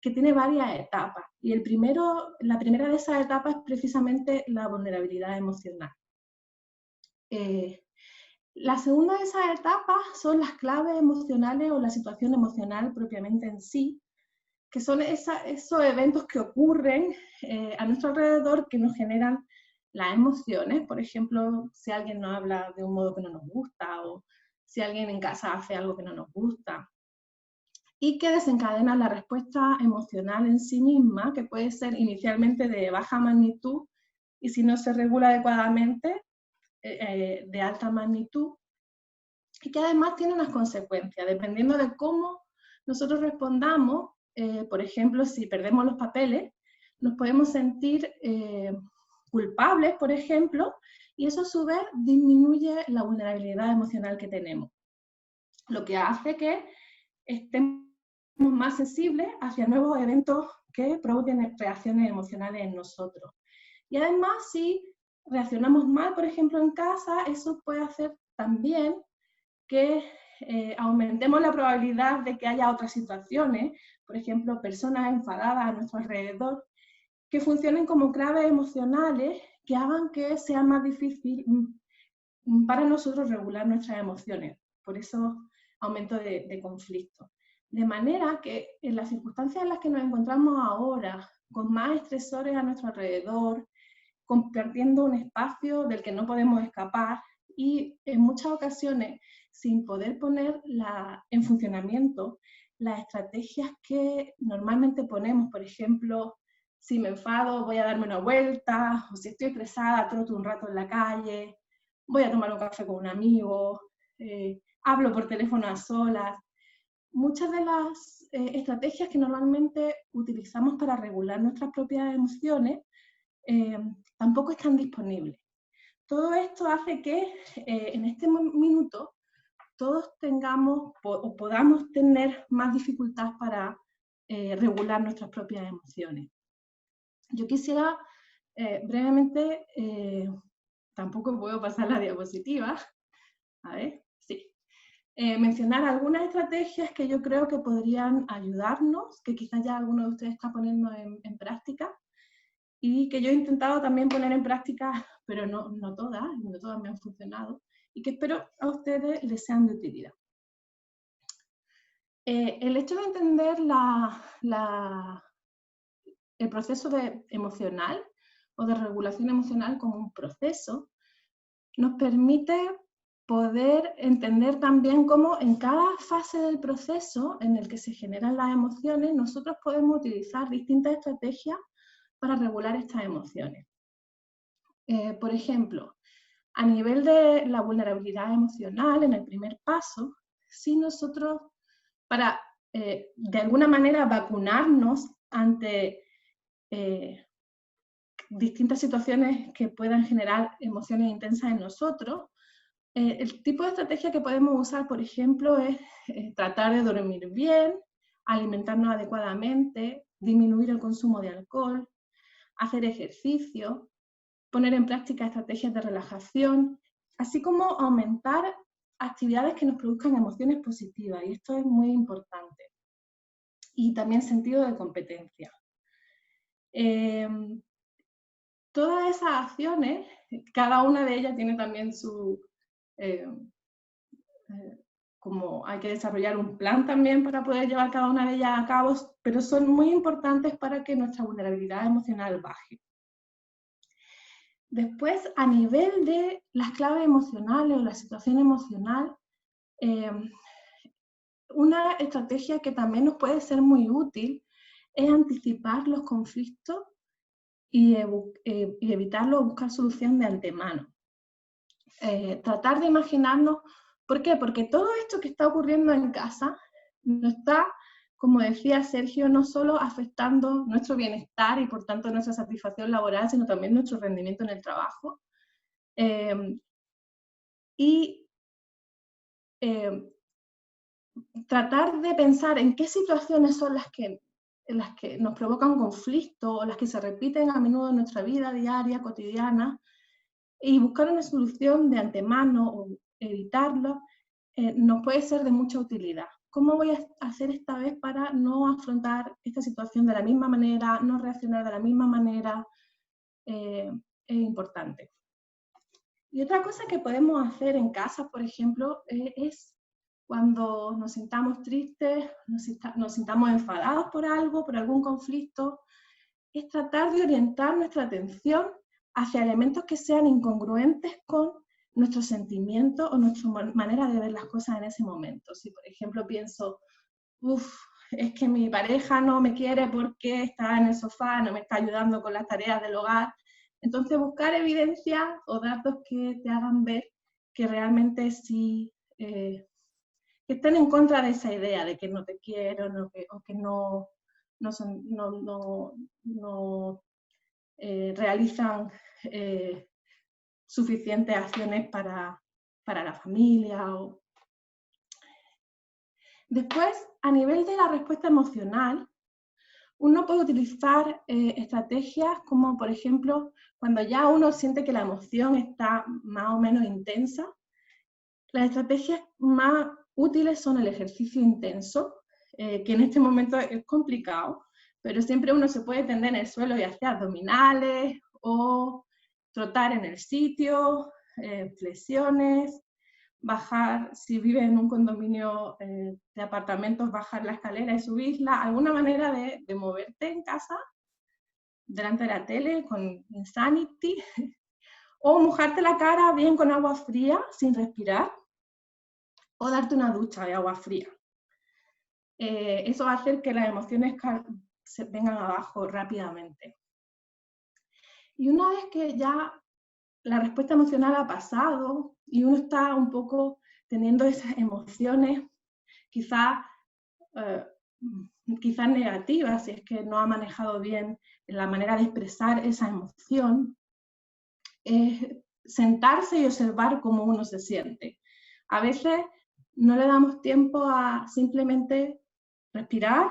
que tiene varias etapas. Y la primera de esas etapas es precisamente la vulnerabilidad emocional. La segunda de esas etapas son las claves emocionales o la situación emocional propiamente en sí, que son esos eventos que ocurren a nuestro alrededor que nos generan las emociones. Por ejemplo, si alguien nos habla de un modo que no nos gusta, o si alguien en casa hace algo que no nos gusta, y que desencadena la respuesta emocional en sí misma, que puede ser inicialmente de baja magnitud, y si no se regula adecuadamente, de alta magnitud, y que además tiene unas consecuencias, dependiendo de cómo nosotros respondamos. Por ejemplo, si perdemos los papeles, nos podemos sentir culpables, por ejemplo, y eso a su vez disminuye la vulnerabilidad emocional que tenemos, lo que hace que estemos más sensibles hacia nuevos eventos que provoquen reacciones emocionales en nosotros. Y además, si reaccionamos mal, por ejemplo, en casa, eso puede hacer también que aumentemos la probabilidad de que haya otras situaciones, por ejemplo, personas enfadadas a nuestro alrededor, que funcionen como claves emocionales que hagan que sea más difícil para nosotros regular nuestras emociones. Por eso, aumento de conflicto. De manera que en las circunstancias en las que nos encontramos ahora, con más estresores a nuestro alrededor, compartiendo un espacio del que no podemos escapar, y en muchas ocasiones sin poder poner en funcionamiento las estrategias que normalmente ponemos. Por ejemplo, si me enfado voy a darme una vuelta, o si estoy estresada troto un rato en la calle, voy a tomar un café con un amigo, hablo por teléfono a solas. Muchas de las estrategias que normalmente utilizamos para regular nuestras propias emociones tampoco están disponibles. Todo esto hace que en este minuto todos tengamos o podamos tener más dificultad para regular nuestras propias emociones. Yo quisiera brevemente, tampoco puedo pasar la diapositiva, a ver, sí, mencionar algunas estrategias que yo creo que podrían ayudarnos, que quizás ya alguno de ustedes está poniendo en práctica, y que yo he intentado también poner en práctica, pero no todas me han funcionado, y que espero a ustedes les sean de utilidad. El hecho de entender el proceso emocional o de regulación emocional como un proceso nos permite poder entender también cómo en cada fase del proceso en el que se generan las emociones nosotros podemos utilizar distintas estrategias para regular estas emociones. Por ejemplo, a nivel de la vulnerabilidad emocional, en el primer paso, si nosotros, para de alguna manera vacunarnos ante distintas situaciones que puedan generar emociones intensas en nosotros, El tipo de estrategia que podemos usar, por ejemplo, es tratar de dormir bien, alimentarnos adecuadamente, disminuir el consumo de alcohol, hacer ejercicio, poner en práctica estrategias de relajación, así como aumentar actividades que nos produzcan emociones positivas, y esto es muy importante. Y también sentido de competencia. Todas esas acciones, cada una de ellas tiene también su... como hay que desarrollar un plan también para poder llevar cada una de ellas a cabo, pero son muy importantes para que nuestra vulnerabilidad emocional baje. Después, a nivel de las claves emocionales o la situación emocional, una estrategia que también nos puede ser muy útil es anticipar los conflictos y evitarlos o buscar solución de antemano. Tratar de imaginarnos, ¿por qué? Porque todo esto que está ocurriendo en casa nos está, como decía Sergio, no solo afectando nuestro bienestar y por tanto nuestra satisfacción laboral, sino también nuestro rendimiento en el trabajo. Tratar de pensar en qué situaciones son en las que nos provocan conflicto o las que se repiten a menudo en nuestra vida diaria, cotidiana, y buscar una solución de antemano o evitarlo, nos puede ser de mucha utilidad. ¿Cómo voy a hacer esta vez para no afrontar esta situación de la misma manera, no reaccionar de la misma manera? Es importante. Y otra cosa que podemos hacer en casa, por ejemplo, es cuando nos sintamos tristes, nos sintamos enfadados por algo, por algún conflicto, es tratar de orientar nuestra atención hacia elementos que sean incongruentes con nuestros sentimientos o nuestra manera de ver las cosas en ese momento. Si, por ejemplo, pienso, es que mi pareja no me quiere porque está en el sofá, no me está ayudando con las tareas del hogar, entonces buscar evidencia o datos que te hagan ver que realmente sí, que estén en contra de esa idea de que no te quiero o que no realizan suficientes acciones para la familia. Después, a nivel de la respuesta emocional, uno puede utilizar estrategias como, por ejemplo, cuando ya uno siente que la emoción está más o menos intensa, las estrategias más útiles son el ejercicio intenso, que en este momento es complicado, pero siempre uno se puede tender en el suelo y hacer abdominales o trotar en el sitio, flexiones, bajar, si vives en un condominio de apartamentos, bajar la escalera y subirla, alguna manera de moverte en casa, delante de la tele, con Insanity, o mojarte la cara bien con agua fría, sin respirar, o darte una ducha de agua fría. Eso va a hacer que las emociones se vengan abajo rápidamente. Y una vez que ya la respuesta emocional ha pasado y uno está un poco teniendo esas emociones, quizás negativas, si es que no ha manejado bien la manera de expresar esa emoción, sentarse y observar cómo uno se siente. A veces no le damos tiempo a simplemente respirar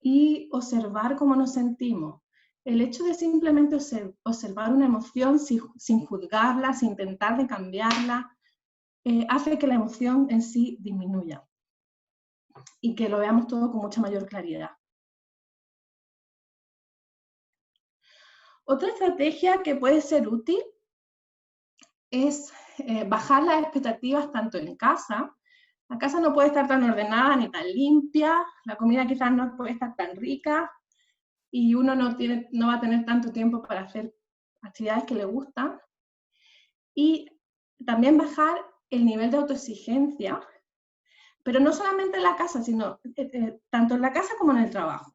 y observar cómo nos sentimos. El hecho de simplemente observar una emoción sin juzgarla, sin intentar de cambiarla, hace que la emoción en sí disminuya y que lo veamos todo con mucha mayor claridad. Otra estrategia que puede ser útil es bajar las expectativas tanto en casa. La casa no puede estar tan ordenada ni tan limpia, la comida quizás no puede estar tan rica y uno no va a tener tanto tiempo para hacer actividades que le gustan. Y también bajar el nivel de autoexigencia, pero no solamente en la casa, sino tanto en la casa como en el trabajo.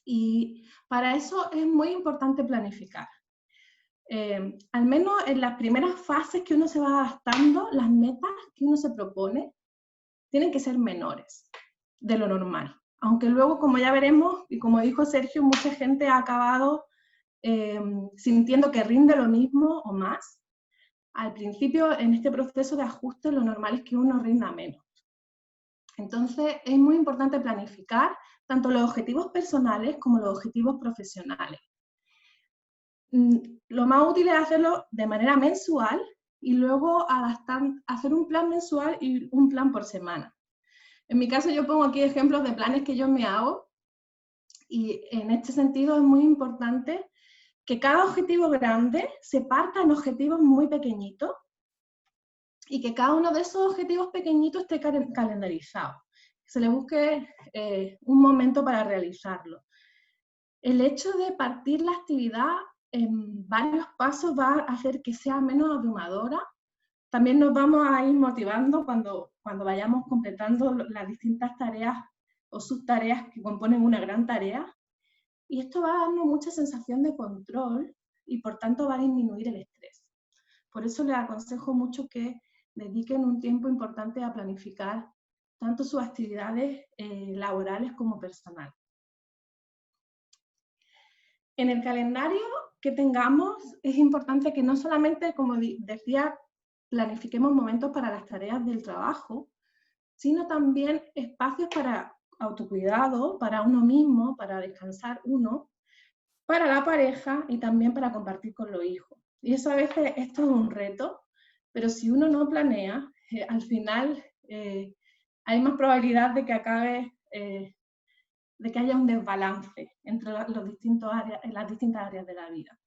Y para eso es muy importante planificar. Al menos en las primeras fases que uno se va adaptando, las metas que uno se propone tienen que ser menores de lo normal. Aunque luego, como ya veremos, y como dijo Sergio, mucha gente ha acabado sintiendo que rinde lo mismo o más, al principio, en este proceso de ajuste, lo normal es que uno rinda menos. Entonces, es muy importante planificar tanto los objetivos personales como los objetivos profesionales. Lo más útil es hacerlo de manera mensual y luego hacer un plan mensual y un plan por semana. En mi caso, yo pongo aquí ejemplos de planes que yo me hago, y en este sentido es muy importante que cada objetivo grande se parta en objetivos muy pequeñitos y que cada uno de esos objetivos pequeñitos esté calendarizado. Se le busque un momento para realizarlo. El hecho de partir la actividad en varios pasos va a hacer que sea menos abrumadora. También nos vamos a ir motivando cuando vayamos completando las distintas tareas o subtareas que componen una gran tarea. Y esto va a darnos mucha sensación de control y por tanto va a disminuir el estrés. Por eso les aconsejo mucho que dediquen un tiempo importante a planificar tanto sus actividades laborales como personales. En el calendario que tengamos es importante que no solamente, como decía, planifiquemos momentos para las tareas del trabajo, sino también espacios para autocuidado, para uno mismo, para descansar uno, para la pareja y también para compartir con los hijos. Y eso a veces es todo un reto, pero si uno no planea, al final hay más probabilidad de que acabe, de que haya un desbalance entre las distintas áreas de la vida.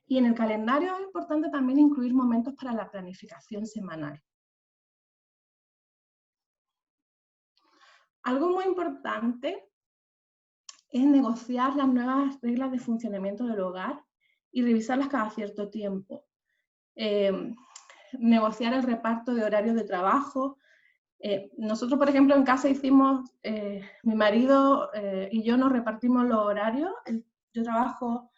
Y en el calendario es importante también incluir momentos para la planificación semanal. Algo muy importante es negociar las nuevas reglas de funcionamiento del hogar y revisarlas cada cierto tiempo. Negociar el reparto de horarios de trabajo. Nosotros, por ejemplo, en casa hicimos, mi marido y yo nos repartimos los horarios. Yo trabajo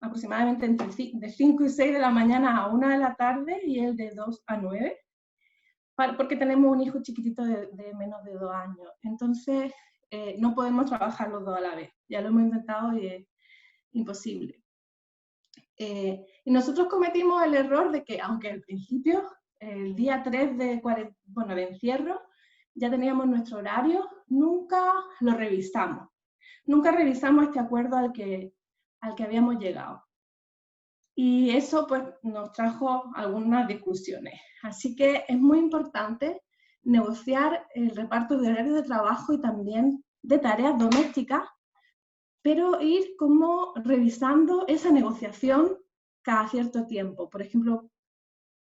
aproximadamente de 5 y 6 de la mañana a 1 de la tarde y él de 2 a 9, porque tenemos un hijo chiquitito de menos de 2 años. Entonces, no podemos trabajar los dos a la vez. Ya lo hemos intentado y es imposible. Y nosotros cometimos el error de que, aunque al principio, el día 3 de encierro, ya teníamos nuestro horario, nunca lo revisamos. Nunca revisamos este acuerdo al que habíamos llegado. Y eso pues nos trajo algunas discusiones. Así que es muy importante negociar el reparto de horario de trabajo y también de tareas domésticas, pero ir como revisando esa negociación cada cierto tiempo. Por ejemplo,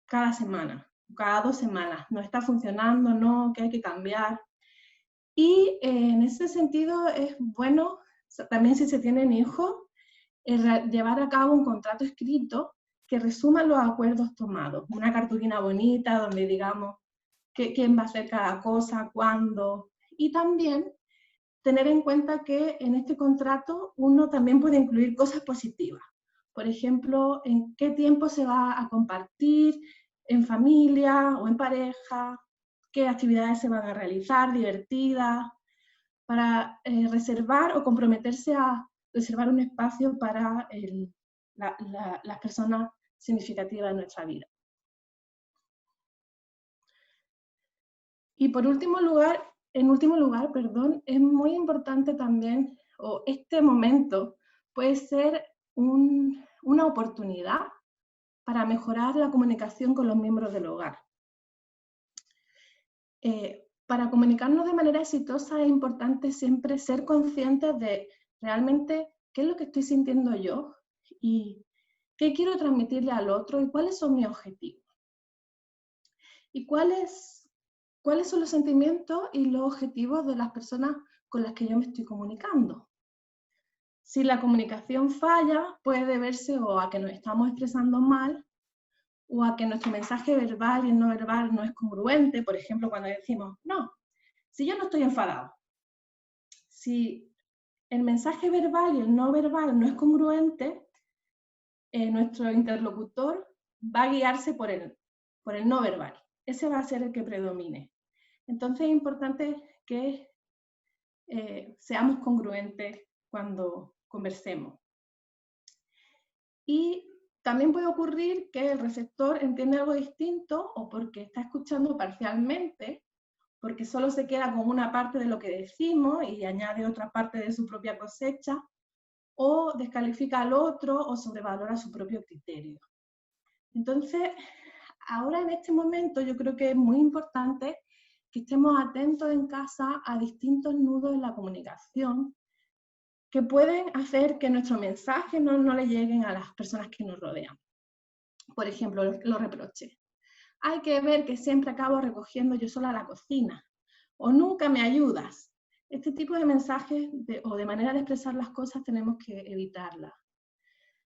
cada semana, cada 2 semanas. ¿No está funcionando? ¿No? ¿Qué hay que cambiar? Y en ese sentido es bueno, también si se tienen hijos, llevar a cabo un contrato escrito que resuma los acuerdos tomados. Una cartulina bonita donde digamos quién va a hacer cada cosa, cuándo. Y también tener en cuenta que en este contrato uno también puede incluir cosas positivas. Por ejemplo, en qué tiempo se va a compartir, en familia o en pareja, qué actividades se van a realizar, divertidas, para reservar o comprometerse a reservar un espacio para las personas significativas de nuestra vida. Y en último lugar, es muy importante también, o este momento puede ser una oportunidad para mejorar la comunicación con los miembros del hogar. Para comunicarnos de manera exitosa es importante siempre ser conscientes de realmente qué es lo que estoy sintiendo yo y qué quiero transmitirle al otro y cuáles son mis objetivos. Y cuáles son los sentimientos y los objetivos de las personas con las que yo me estoy comunicando. Si la comunicación falla, puede deberse o a que nos estamos expresando mal, o a que nuestro mensaje verbal y no verbal no es congruente. Por ejemplo, cuando decimos, no, si yo no estoy enfadado. Si el mensaje verbal y el no verbal no es congruente, nuestro interlocutor va a guiarse por el no verbal. Ese va a ser el que predomine. Entonces es importante que seamos congruentes cuando conversemos. Y También puede ocurrir que el receptor entiende algo distinto o porque está escuchando parcialmente, porque solo se queda con una parte de lo que decimos y añade otra parte de su propia cosecha, o descalifica al otro o sobrevalora su propio criterio. Entonces, ahora en este momento yo creo que es muy importante que estemos atentos en casa a distintos nudos en la comunicación que pueden hacer que nuestro mensaje no le lleguen a las personas que nos rodean. Por ejemplo, los reproches. Hay que ver que siempre acabo recogiendo yo sola la cocina, o nunca me ayudas. Este tipo de mensajes o de manera de expresar las cosas tenemos que evitarlas.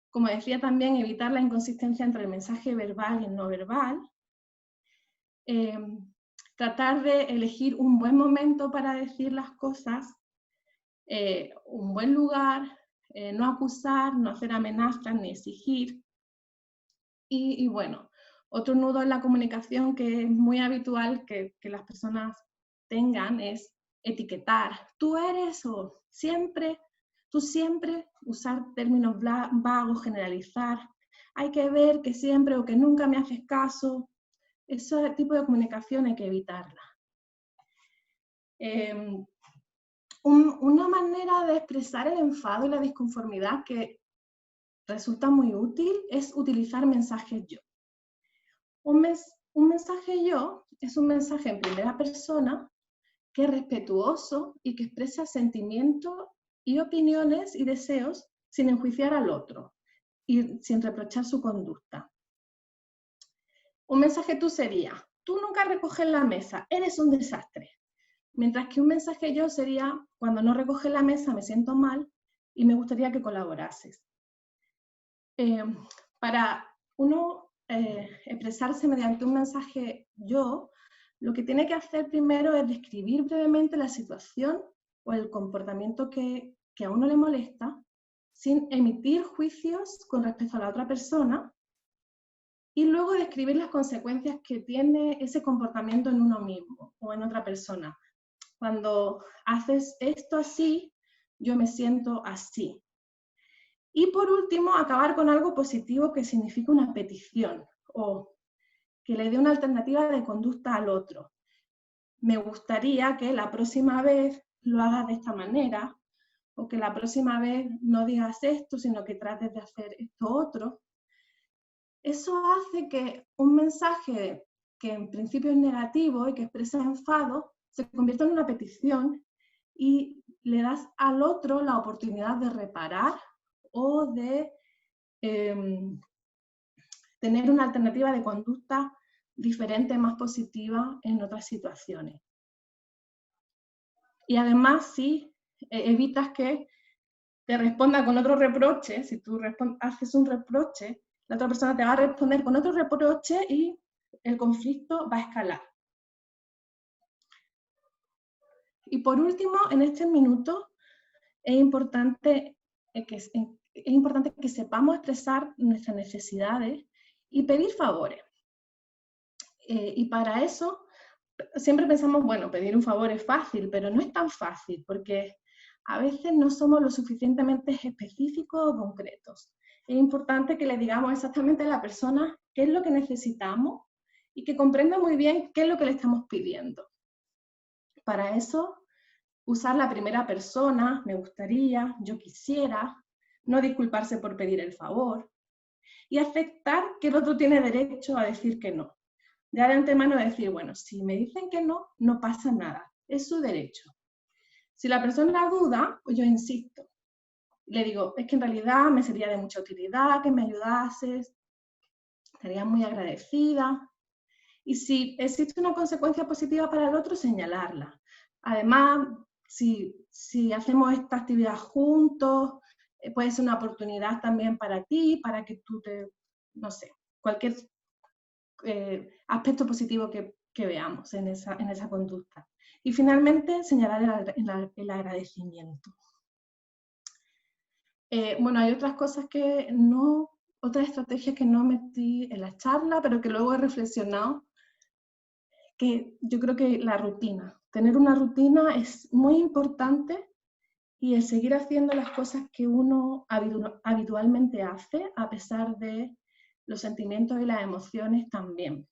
Como decía también, evitar la inconsistencia entre el mensaje verbal y el no verbal. Tratar de elegir un buen momento para decir las cosas, un buen lugar, no acusar, no hacer amenazas ni exigir. Y bueno, otro nudo en la comunicación que es muy habitual que las personas tengan es etiquetar. Tú eres o siempre, tú siempre, usar términos vagos, generalizar. Hay que ver que siempre o que nunca me haces caso. Ese tipo de comunicación hay que evitarla. Una manera de expresar el enfado y la disconformidad que resulta muy útil es utilizar mensajes yo. Un mensaje yo es un mensaje en primera persona que es respetuoso y que expresa sentimientos y opiniones y deseos sin enjuiciar al otro y sin reprochar su conducta. Un mensaje tú sería, tú nunca recoges la mesa, eres un desastre. Mientras que un mensaje yo sería, cuando no recoges la mesa me siento mal y me gustaría que colaborases. Para uno expresarse mediante un mensaje yo, lo que tiene que hacer primero es describir brevemente la situación o el comportamiento que a uno le molesta, sin emitir juicios con respecto a la otra persona, y luego describir las consecuencias que tiene ese comportamiento en uno mismo o en otra persona. Cuando haces esto así, yo me siento así. Y por último, acabar con algo positivo que significa una petición o que le dé una alternativa de conducta al otro. Me gustaría que la próxima vez lo hagas de esta manera, o que la próxima vez no digas esto, sino que trates de hacer esto otro. Eso hace que un mensaje que en principio es negativo y que expresa enfado, se convierta en una petición y le das al otro la oportunidad de reparar o de tener una alternativa de conducta diferente, más positiva en otras situaciones. Y además, sí, evitas que te responda con otro reproche. Si tú haces un reproche, la otra persona te va a responder con otro reproche y el conflicto va a escalar. Y por último, en este minuto, es importante que sepamos expresar nuestras necesidades y pedir favores. Y para eso, siempre pensamos, bueno, pedir un favor es fácil, pero no es tan fácil, porque a veces no somos lo suficientemente específicos o concretos. Es importante que le digamos exactamente a la persona qué es lo que necesitamos y que comprenda muy bien qué es lo que le estamos pidiendo. Para eso, usar la primera persona, me gustaría, yo quisiera, no disculparse por pedir el favor y aceptar que el otro tiene derecho a decir que no. Ya de antemano decir, bueno, si me dicen que no, no pasa nada, es su derecho. Si la persona duda, pues yo insisto. Le digo, es que en realidad me sería de mucha utilidad que me ayudases, estaría muy agradecida. Y si existe una consecuencia positiva para el otro, señalarla. Además, si hacemos esta actividad juntos, puede ser una oportunidad también para ti, para que tú no sé, cualquier aspecto positivo que veamos en esa conducta. Y finalmente, señalar el agradecimiento. Bueno, hay otras cosas otras estrategias que no metí en la charla, pero que luego he reflexionado, que yo creo que la rutina. Tener una rutina es muy importante y el seguir haciendo las cosas que uno habitualmente hace, a pesar de los sentimientos y las emociones también.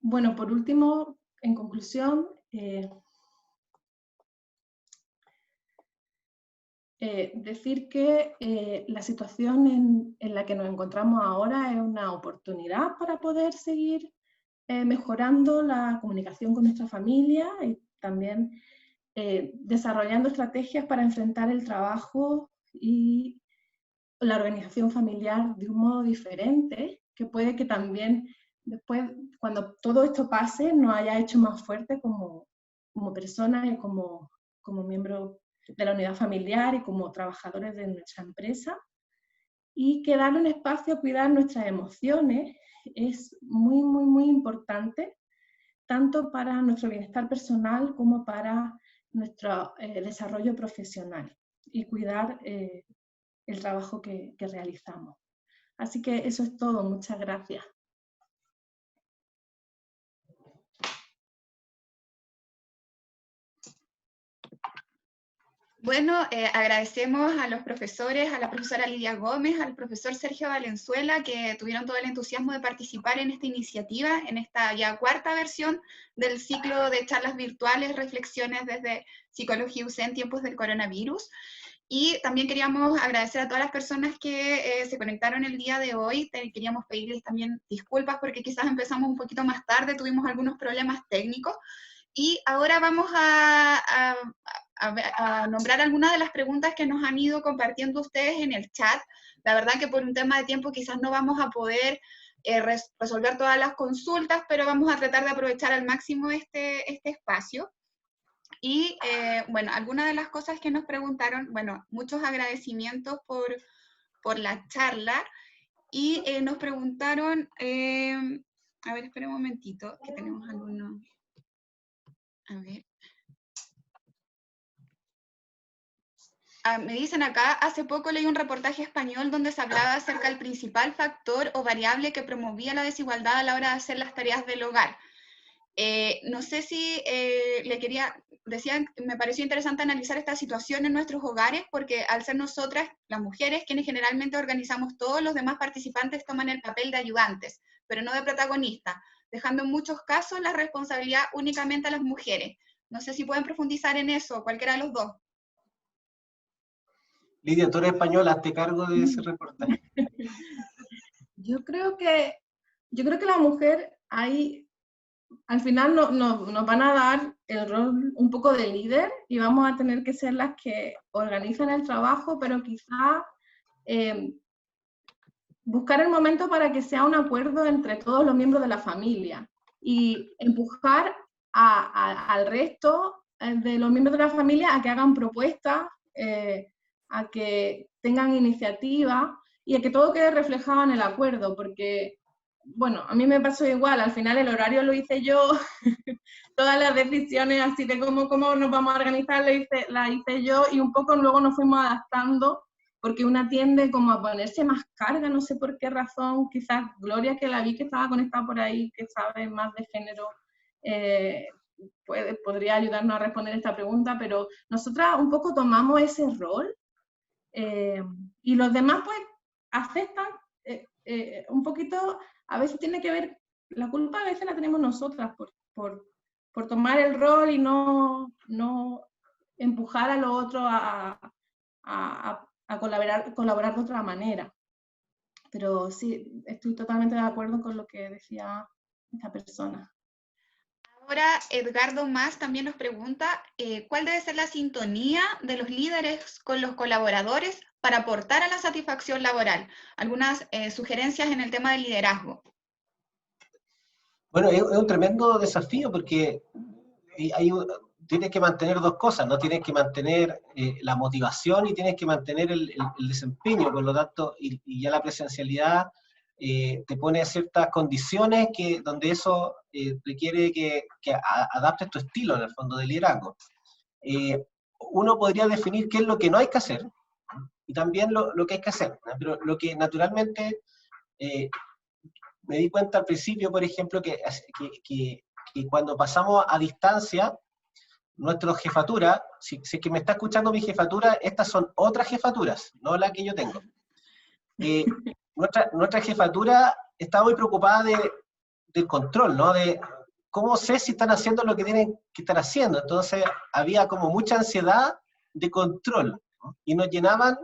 Bueno, por último, en conclusión, decir que la situación en la que nos encontramos ahora es una oportunidad para poder seguir mejorando la comunicación con nuestra familia y también desarrollando estrategias para enfrentar el trabajo y la organización familiar de un modo diferente, que puede que también después, cuando todo esto pase, nos haya hecho más fuertes como personas y como miembros de la unidad familiar y como trabajadores de nuestra empresa, y que darle un espacio a cuidar nuestras emociones es muy, muy, muy importante, tanto para nuestro bienestar personal como para nuestro desarrollo profesional y cuidar el trabajo que realizamos. Así que eso es todo, muchas gracias. Bueno, agradecemos a los profesores, a la profesora Lidia Gómez, al profesor Sergio Valenzuela, que tuvieron todo el entusiasmo de participar en esta iniciativa, en esta ya cuarta versión del ciclo de charlas virtuales, reflexiones desde Psicología UC en tiempos del coronavirus. Y también queríamos agradecer a todas las personas que se conectaron el día de hoy. Queríamos pedirles también disculpas porque quizás empezamos un poquito más tarde, tuvimos algunos problemas técnicos. Y ahora vamos a nombrar algunas de las preguntas que nos han ido compartiendo ustedes en el chat. La verdad que por un tema de tiempo quizás no vamos a poder resolver todas las consultas, pero vamos a tratar de aprovechar al máximo este espacio. Y bueno, algunas de las cosas que nos preguntaron, bueno, muchos agradecimientos por la charla, y nos preguntaron, a ver, espera un momentito, que tenemos algunos, a ver. Me dicen acá, hace poco leí un reportaje español donde se hablaba acerca del principal factor o variable que promovía la desigualdad a la hora de hacer las tareas del hogar. No sé si decían, me pareció interesante analizar esta situación en nuestros hogares, porque al ser nosotras, las mujeres, quienes generalmente organizamos todo, los demás participantes toman el papel de ayudantes, pero no de protagonistas, dejando en muchos casos la responsabilidad únicamente a las mujeres. No sé si pueden profundizar en eso, cualquiera de los dos. Lidia, tú eres española, hazte cargo de ese reportaje. Yo creo que la mujer ahí, al final nos van a dar el rol un poco de líder y vamos a tener que ser las que organizan el trabajo, pero quizá buscar el momento para que sea un acuerdo entre todos los miembros de la familia y empujar al resto de los miembros de la familia a que hagan propuestas, a que tengan iniciativa y a que todo quede reflejado en el acuerdo, porque, bueno, a mí me pasó igual, al final el horario lo hice yo, todas las decisiones así de cómo nos vamos a organizar las hice yo, y un poco luego nos fuimos adaptando, porque una tiende como a ponerse más carga, no sé por qué razón, quizás Gloria, que la vi que estaba conectada por ahí, que sabe más de género, podría ayudarnos a responder esta pregunta, pero nosotras un poco tomamos ese rol, y los demás pues aceptan un poquito, a veces tiene que ver, la culpa a veces la tenemos nosotras por tomar el rol y no empujar a los otros a colaborar de otra manera. Pero sí, estoy totalmente de acuerdo con lo que decía esta persona. Ahora Edgardo Más también nos pregunta, ¿cuál debe ser la sintonía de los líderes con los colaboradores para aportar a la satisfacción laboral? Algunas sugerencias en el tema del liderazgo. Bueno, es un tremendo desafío porque tienes que mantener dos cosas, ¿no? Tienes que mantener la motivación y tienes que mantener el desempeño, por lo tanto, y ya la presencialidad te pone ciertas condiciones donde eso requiere que adaptes tu estilo, en el fondo, de liderazgo. Uno podría definir qué es lo que no hay que hacer y también lo que hay que hacer, ¿no? Pero lo que naturalmente me di cuenta al principio, por ejemplo, que cuando pasamos a distancia, nuestra jefatura, si es que me está escuchando mi jefatura, estas son otras jefaturas, no la que yo tengo. Nuestra jefatura está muy preocupada del control, ¿no? De cómo sé si están haciendo lo que tienen que estar haciendo. Entonces había como mucha ansiedad de control, ¿no? Y nos llenaban,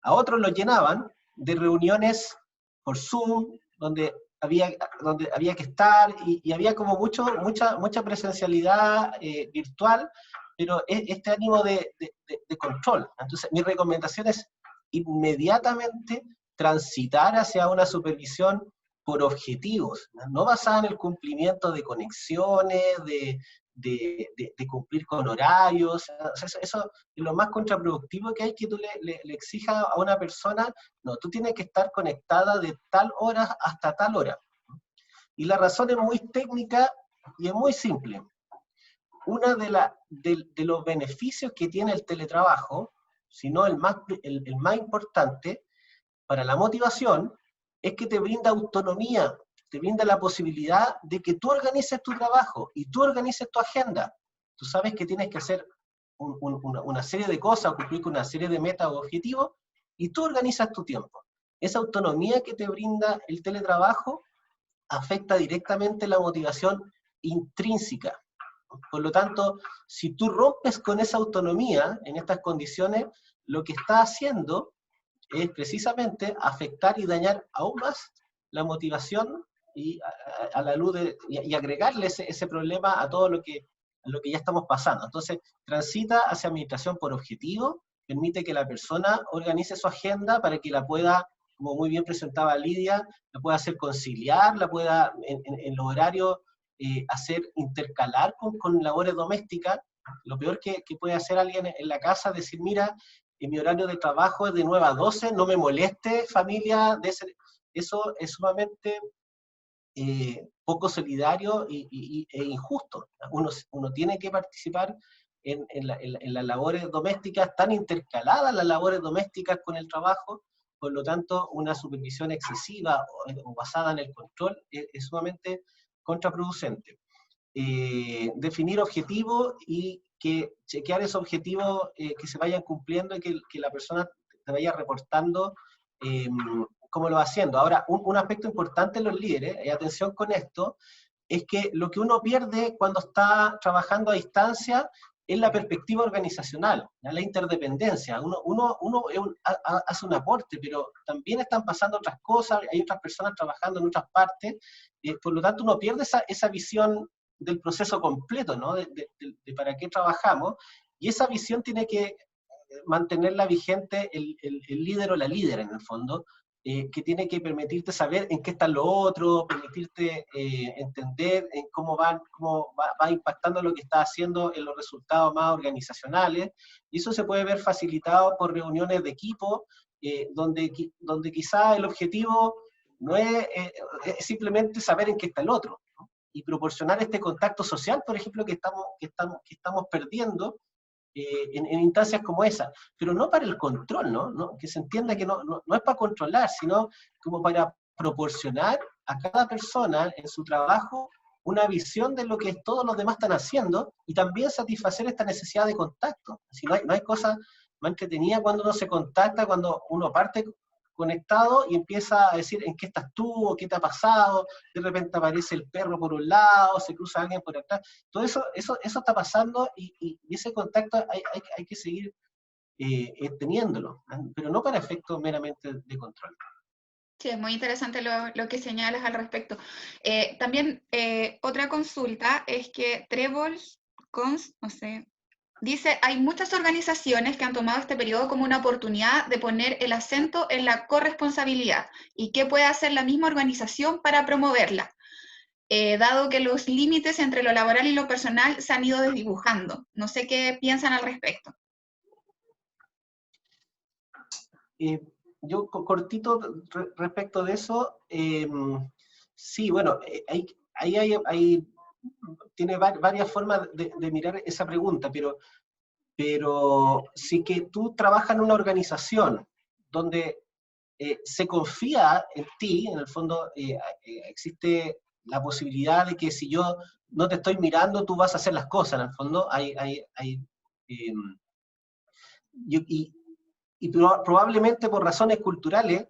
a otros los llenaban de reuniones por Zoom, donde había que estar, y había como mucha presencialidad virtual, pero este ánimo de control. Entonces mi recomendación es inmediatamente transitar hacia una supervisión por objetivos, no basada en el cumplimiento de conexiones, de cumplir con horarios. O sea, eso es lo más contraproductivo que hay, que tú le exijas a una persona, no, tú tienes que estar conectada de tal hora hasta tal hora. Y la razón es muy técnica y es muy simple. Uno de los beneficios que tiene el teletrabajo, si no el más importante para la motivación, es que te brinda autonomía, te brinda la posibilidad de que tú organices tu trabajo y tú organices tu agenda. Tú sabes que tienes que hacer una serie de cosas, cumplir con una serie de metas o objetivos, y tú organizas tu tiempo. Esa autonomía que te brinda el teletrabajo afecta directamente la motivación intrínseca. Por lo tanto, si tú rompes con esa autonomía en estas condiciones, lo que estás haciendo es precisamente afectar y dañar aún más la motivación y a la luz y agregarle ese problema a todo lo que ya estamos pasando. Entonces, transita hacia administración por objetivo, permite que la persona organice su agenda para que la pueda, como muy bien presentaba Lidia, la pueda hacer conciliar, la pueda en los horarios hacer intercalar con labores domésticas. Lo peor que puede hacer alguien en la casa es decir, mira, mi horario de trabajo es de 9 a 12, no me moleste, familia, eso es sumamente poco solidario e injusto. Uno tiene que participar en las labores domésticas, tan intercaladas las labores domésticas con el trabajo, por lo tanto, una supervisión excesiva o basada en el control es sumamente contraproducente. Definir objetivos y chequear esos objetivos que se vayan cumpliendo y que la persona te vaya reportando cómo lo va haciendo. Ahora, un aspecto importante en los líderes, y atención con esto, es que lo que uno pierde cuando está trabajando a distancia es la perspectiva organizacional, la interdependencia. Uno hace un aporte, pero también están pasando otras cosas, hay otras personas trabajando en otras partes, por lo tanto uno pierde esa visión del proceso completo, ¿no? de para qué trabajamos, y esa visión tiene que mantenerla vigente el líder o la líder, en el fondo, que tiene que permitirte saber en qué están los otros, permitirte entender en cómo va impactando lo que está haciendo en los resultados más organizacionales, y eso se puede ver facilitado por reuniones de equipo, donde quizá el objetivo no es simplemente saber en qué está el otro, ¿no? Y proporcionar este contacto social, por ejemplo, que estamos perdiendo en instancias como esa, pero no para el control, ¿no? Que se entienda que no es para controlar, sino como para proporcionar a cada persona en su trabajo una visión de lo que todos los demás están haciendo, y también satisfacer esta necesidad de contacto. Así no hay cosa más entretenida cuando uno se contacta, cuando uno parte conectado y empieza a decir en qué estás tú, o qué te ha pasado, de repente aparece el perro por un lado, se cruza alguien por atrás, todo eso está pasando, y ese contacto hay que seguir teniéndolo, pero no para efectos meramente de control. Sí, es muy interesante lo que señalas al respecto. También otra consulta es que Trebles, no sé, dice, hay muchas organizaciones que han tomado este periodo como una oportunidad de poner el acento en la corresponsabilidad y qué puede hacer la misma organización para promoverla, dado que los límites entre lo laboral y lo personal se han ido desdibujando. No sé qué piensan al respecto. Yo cortito respecto de eso, sí, bueno, tiene varias formas de mirar esa pregunta, pero si que tú trabajas en una organización donde se confía en ti, en el fondo existe la posibilidad de que si yo no te estoy mirando, tú vas a hacer las cosas, en el fondo, probablemente por razones culturales,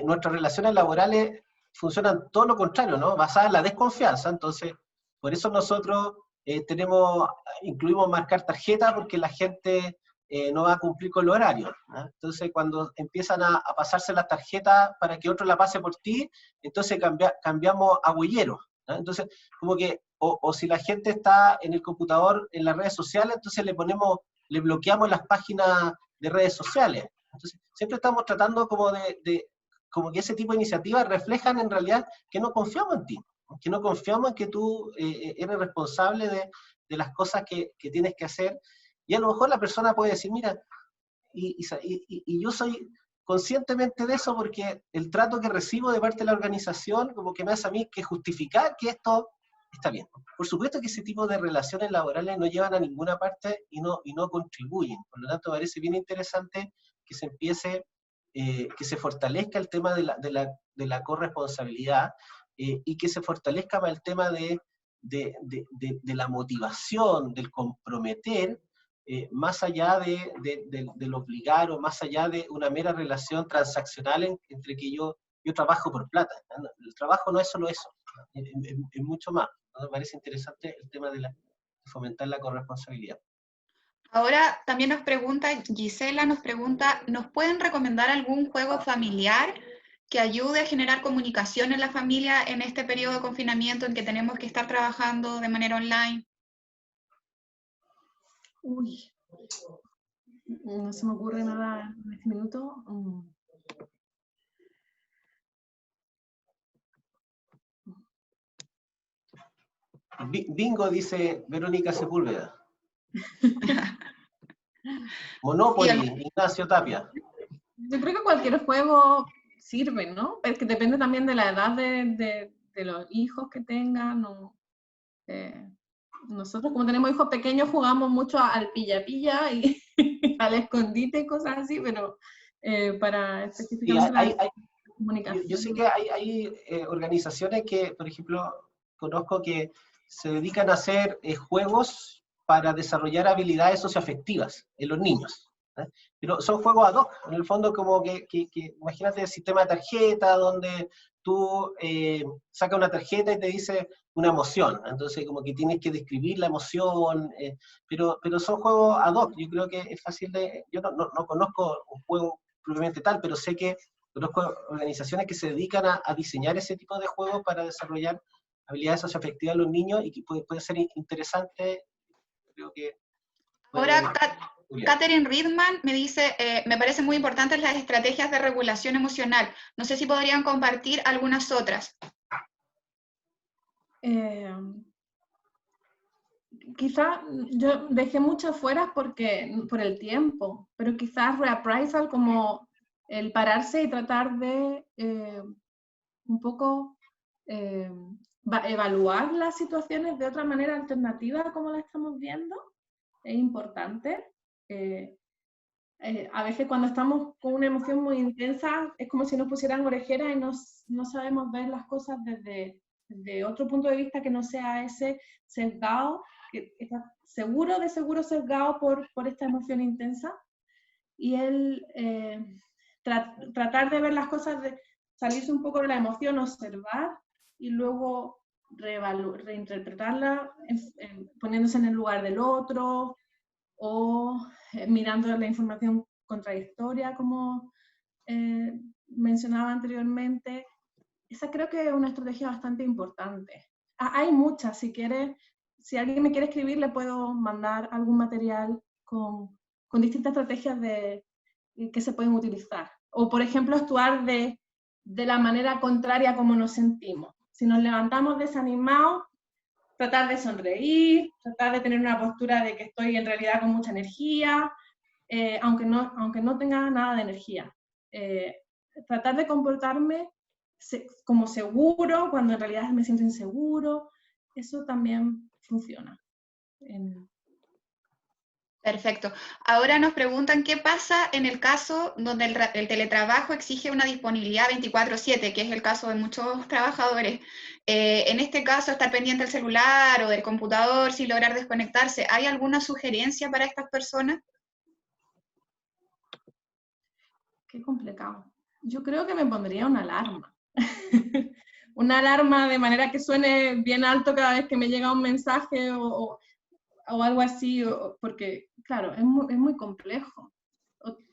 nuestras relaciones laborales funcionan todo lo contrario, ¿no? Basadas en la desconfianza. Entonces, por eso nosotros incluimos marcar tarjeta, porque la gente no va a cumplir con los horarios, ¿no? Entonces, cuando empiezan a pasarse las tarjetas para que otro la pase por ti, entonces cambiamos a huelleros, ¿no? Entonces, como que, o si la gente está en el computador, en las redes sociales, entonces le bloqueamos las páginas de redes sociales. Entonces, siempre estamos tratando como como que ese tipo de iniciativas reflejan en realidad que no confiamos en ti, que no confiamos en que tú eres responsable de las cosas que tienes que hacer, y a lo mejor la persona puede decir, mira, y yo soy conscientemente de eso porque el trato que recibo de parte de la organización como que me hace a mí que justificar que esto está bien. Por supuesto que ese tipo de relaciones laborales no llevan a ninguna parte y no contribuyen. Por lo tanto, me parece bien interesante que se empiece, que se fortalezca el tema de la corresponsabilidad, y que se fortalezca más el tema de la motivación, del comprometer, más allá del obligar, o más allá de una mera relación transaccional entre que yo trabajo por plata, ¿no? El trabajo no es solo eso, es mucho más, ¿no? Me parece interesante el tema de fomentar la corresponsabilidad. Ahora también Gisela nos pregunta, ¿nos pueden recomendar algún juego familiar que ayude a generar comunicación en la familia en este periodo de confinamiento en que tenemos que estar trabajando de manera online? Uy, no se me ocurre nada en este minuto. Bingo, dice Verónica Sepúlveda. Monopoly, Ignacio Tapia. Yo creo que cualquier juego sirve, ¿no? Es que depende también de la edad de los hijos que tengan. Nosotros, como tenemos hijos pequeños, jugamos mucho al pilla-pilla y al escondite y cosas así, pero para específicamente la comunicación. Yo sé que hay organizaciones que, por ejemplo, conozco que se dedican a hacer juegos para desarrollar habilidades socioafectivas en los niños, ¿eh? Pero son juegos ad hoc, en el fondo como que imagínate el sistema de tarjeta, donde tú sacas una tarjeta y te dice una emoción, entonces como que tienes que describir la emoción, pero son juegos ad hoc. Yo creo que es fácil yo no conozco un juego propiamente tal, pero sé que conozco organizaciones que se dedican a diseñar ese tipo de juegos para desarrollar habilidades socioafectivas en los niños, y que puede ser interesante. Creo que ahora Catherine Riedman me dice, me parecen muy importantes las estrategias de regulación emocional. No sé si podrían compartir algunas otras. Quizás yo dejé muchas fuera por el tiempo, pero quizás reappraisal, como el pararse y tratar de un poco evaluar las situaciones de otra manera alternativa como la estamos viendo, es importante. A veces cuando estamos con una emoción muy intensa es como si nos pusieran orejeras y no sabemos ver las cosas desde otro punto de vista que no sea ese sesgado, que está seguro sesgado por esta emoción intensa. Y tratar de ver las cosas, salirse un poco de la emoción, observar y luego reinterpretarla poniéndose en el lugar del otro, o mirando la información contradictoria, como mencionaba anteriormente. Esa creo que es una estrategia bastante importante. Hay muchas, si alguien me quiere escribir, le puedo mandar algún material con distintas estrategias que se pueden utilizar. O, por ejemplo, actuar de la manera contraria como nos sentimos. Si nos levantamos desanimados, tratar de sonreír, tratar de tener una postura de que estoy en realidad con mucha energía, aunque no tenga nada de energía. Tratar de comportarme como seguro cuando en realidad me siento inseguro. Eso también funciona. Perfecto. Ahora nos preguntan qué pasa en el caso donde el teletrabajo exige una disponibilidad 24/7, que es el caso de muchos trabajadores. En este caso, estar pendiente del celular o del computador sin lograr desconectarse. ¿Hay alguna sugerencia para estas personas? Qué complicado. Yo creo que me pondría una alarma. Una alarma de manera que suene bien alto cada vez que me llega un mensaje o algo así, porque, claro, es muy complejo.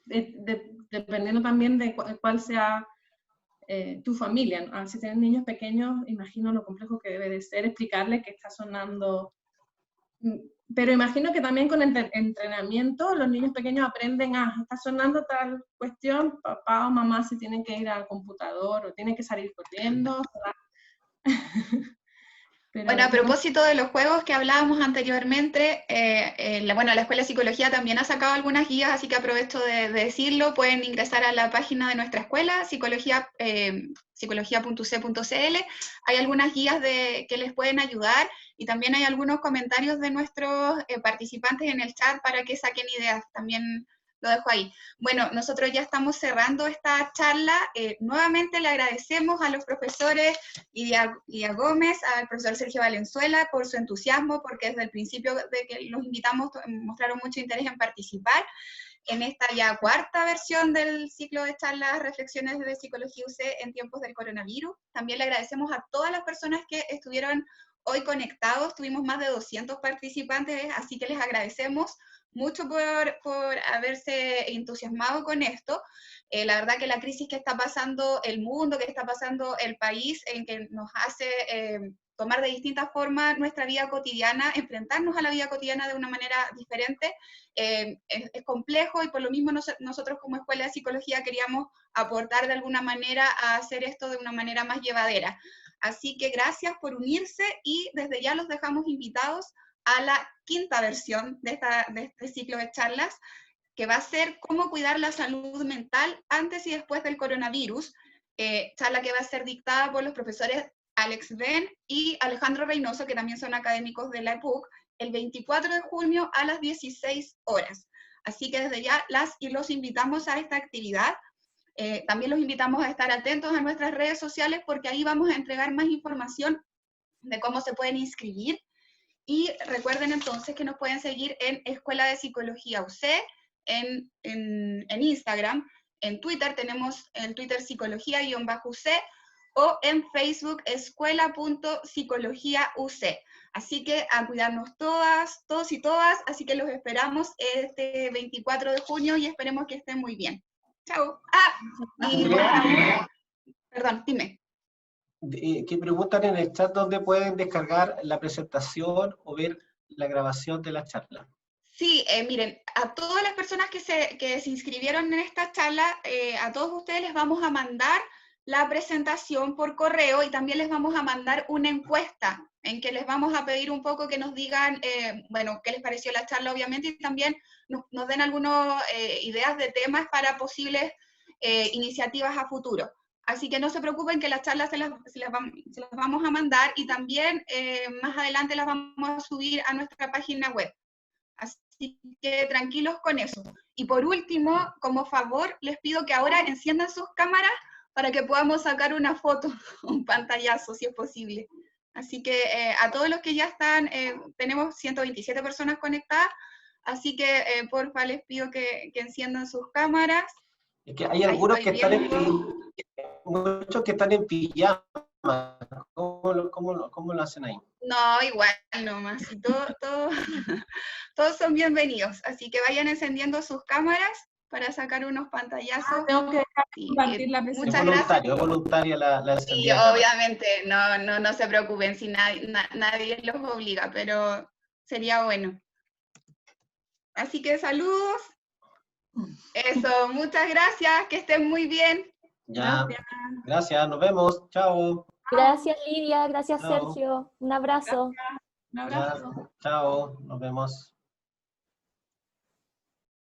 Dependiendo también de cuál sea tu familia, ¿no? Si tienes niños pequeños, imagino lo complejo que debe de ser explicarles que está sonando. Pero imagino que también con entrenamiento los niños pequeños aprenden, está sonando tal cuestión, papá o mamá se tienen que ir al computador o tienen que salir corriendo. Pero bueno, a propósito de los juegos que hablábamos anteriormente, la Escuela de Psicología también ha sacado algunas guías, así que aprovecho de decirlo. Pueden ingresar a la página de nuestra escuela, psicología.uc.cl. Hay algunas guías que les pueden ayudar y también hay algunos comentarios de nuestros participantes en el chat para que saquen ideas. También lo dejo ahí. Bueno, nosotros ya estamos cerrando esta charla. Nuevamente le agradecemos a los profesores Lidia Gómez, al profesor Sergio Valenzuela por su entusiasmo, porque desde el principio de que los invitamos mostraron mucho interés en participar en esta ya cuarta versión del ciclo de charlas Reflexiones de Psicología UC en tiempos del coronavirus. También le agradecemos a todas las personas que estuvieron hoy conectados. Tuvimos más de 200 participantes, así que les agradecemos mucho por haberse entusiasmado con esto. La verdad que la crisis que está pasando el mundo, que está pasando el país, en que nos hace tomar de distintas formas nuestra vida cotidiana, enfrentarnos a la vida cotidiana de una manera diferente, es complejo y por lo mismo nosotros como Escuela de Psicología queríamos aportar de alguna manera a hacer esto de una manera más llevadera. Así que gracias por unirse y desde ya los dejamos invitados a la quinta versión de este ciclo de charlas, que va a ser cómo cuidar la salud mental antes y después del coronavirus, charla que va a ser dictada por los profesores Alex Ben y Alejandro Reynoso, que también son académicos de la EPUC, el 24 de junio a las 16 horas. Así que desde ya las y los invitamos a esta actividad. También los invitamos a estar atentos a nuestras redes sociales porque ahí vamos a entregar más información de cómo se pueden inscribir. Y recuerden entonces que nos pueden seguir en Escuela de Psicología UC, en Instagram, en Twitter tenemos el Twitter psicología_UC o en Facebook escuela.psicologiaUC. Así que a cuidarnos todas, todos y todas, así que los esperamos este 24 de junio y esperemos que estén muy bien. Chao. Y por favor, perdón, dime. Que preguntan en el chat dónde pueden descargar la presentación o ver la grabación de la charla. Sí, miren, a todas las personas que se inscribieron en esta charla, a todos ustedes les vamos a mandar la presentación por correo y también les vamos a mandar una encuesta en que les vamos a pedir un poco que nos digan, bueno, qué les pareció la charla, obviamente, y también nos den algunas ideas de temas para posibles iniciativas a futuro. Así que no se preocupen que las charlas se las vamos a mandar y también más adelante las vamos a subir a nuestra página web. Así que tranquilos con eso. Y por último, como favor, les pido que ahora enciendan sus cámaras para que podamos sacar una foto, un pantallazo, si es posible. Así que a todos los que ya están, tenemos 127 personas conectadas, así que porfa les pido que enciendan sus cámaras. Es que hay algunos que están muchos que están en pijama. ¿Cómo lo hacen ahí? No, igual nomás. Todos son bienvenidos. Así que vayan encendiendo sus cámaras para sacar unos pantallazos. Tengo que compartir la presentación. Muchas Es voluntaria la encendida. Sí, obviamente, no se preocupen si nadie los obliga, pero sería bueno. Así que saludos. Eso, muchas gracias, que estén muy bien. Ya, gracias, nos vemos, chao. Gracias Lidia, gracias Chao. Sergio, un abrazo. Un abrazo. Ya, chao, nos vemos.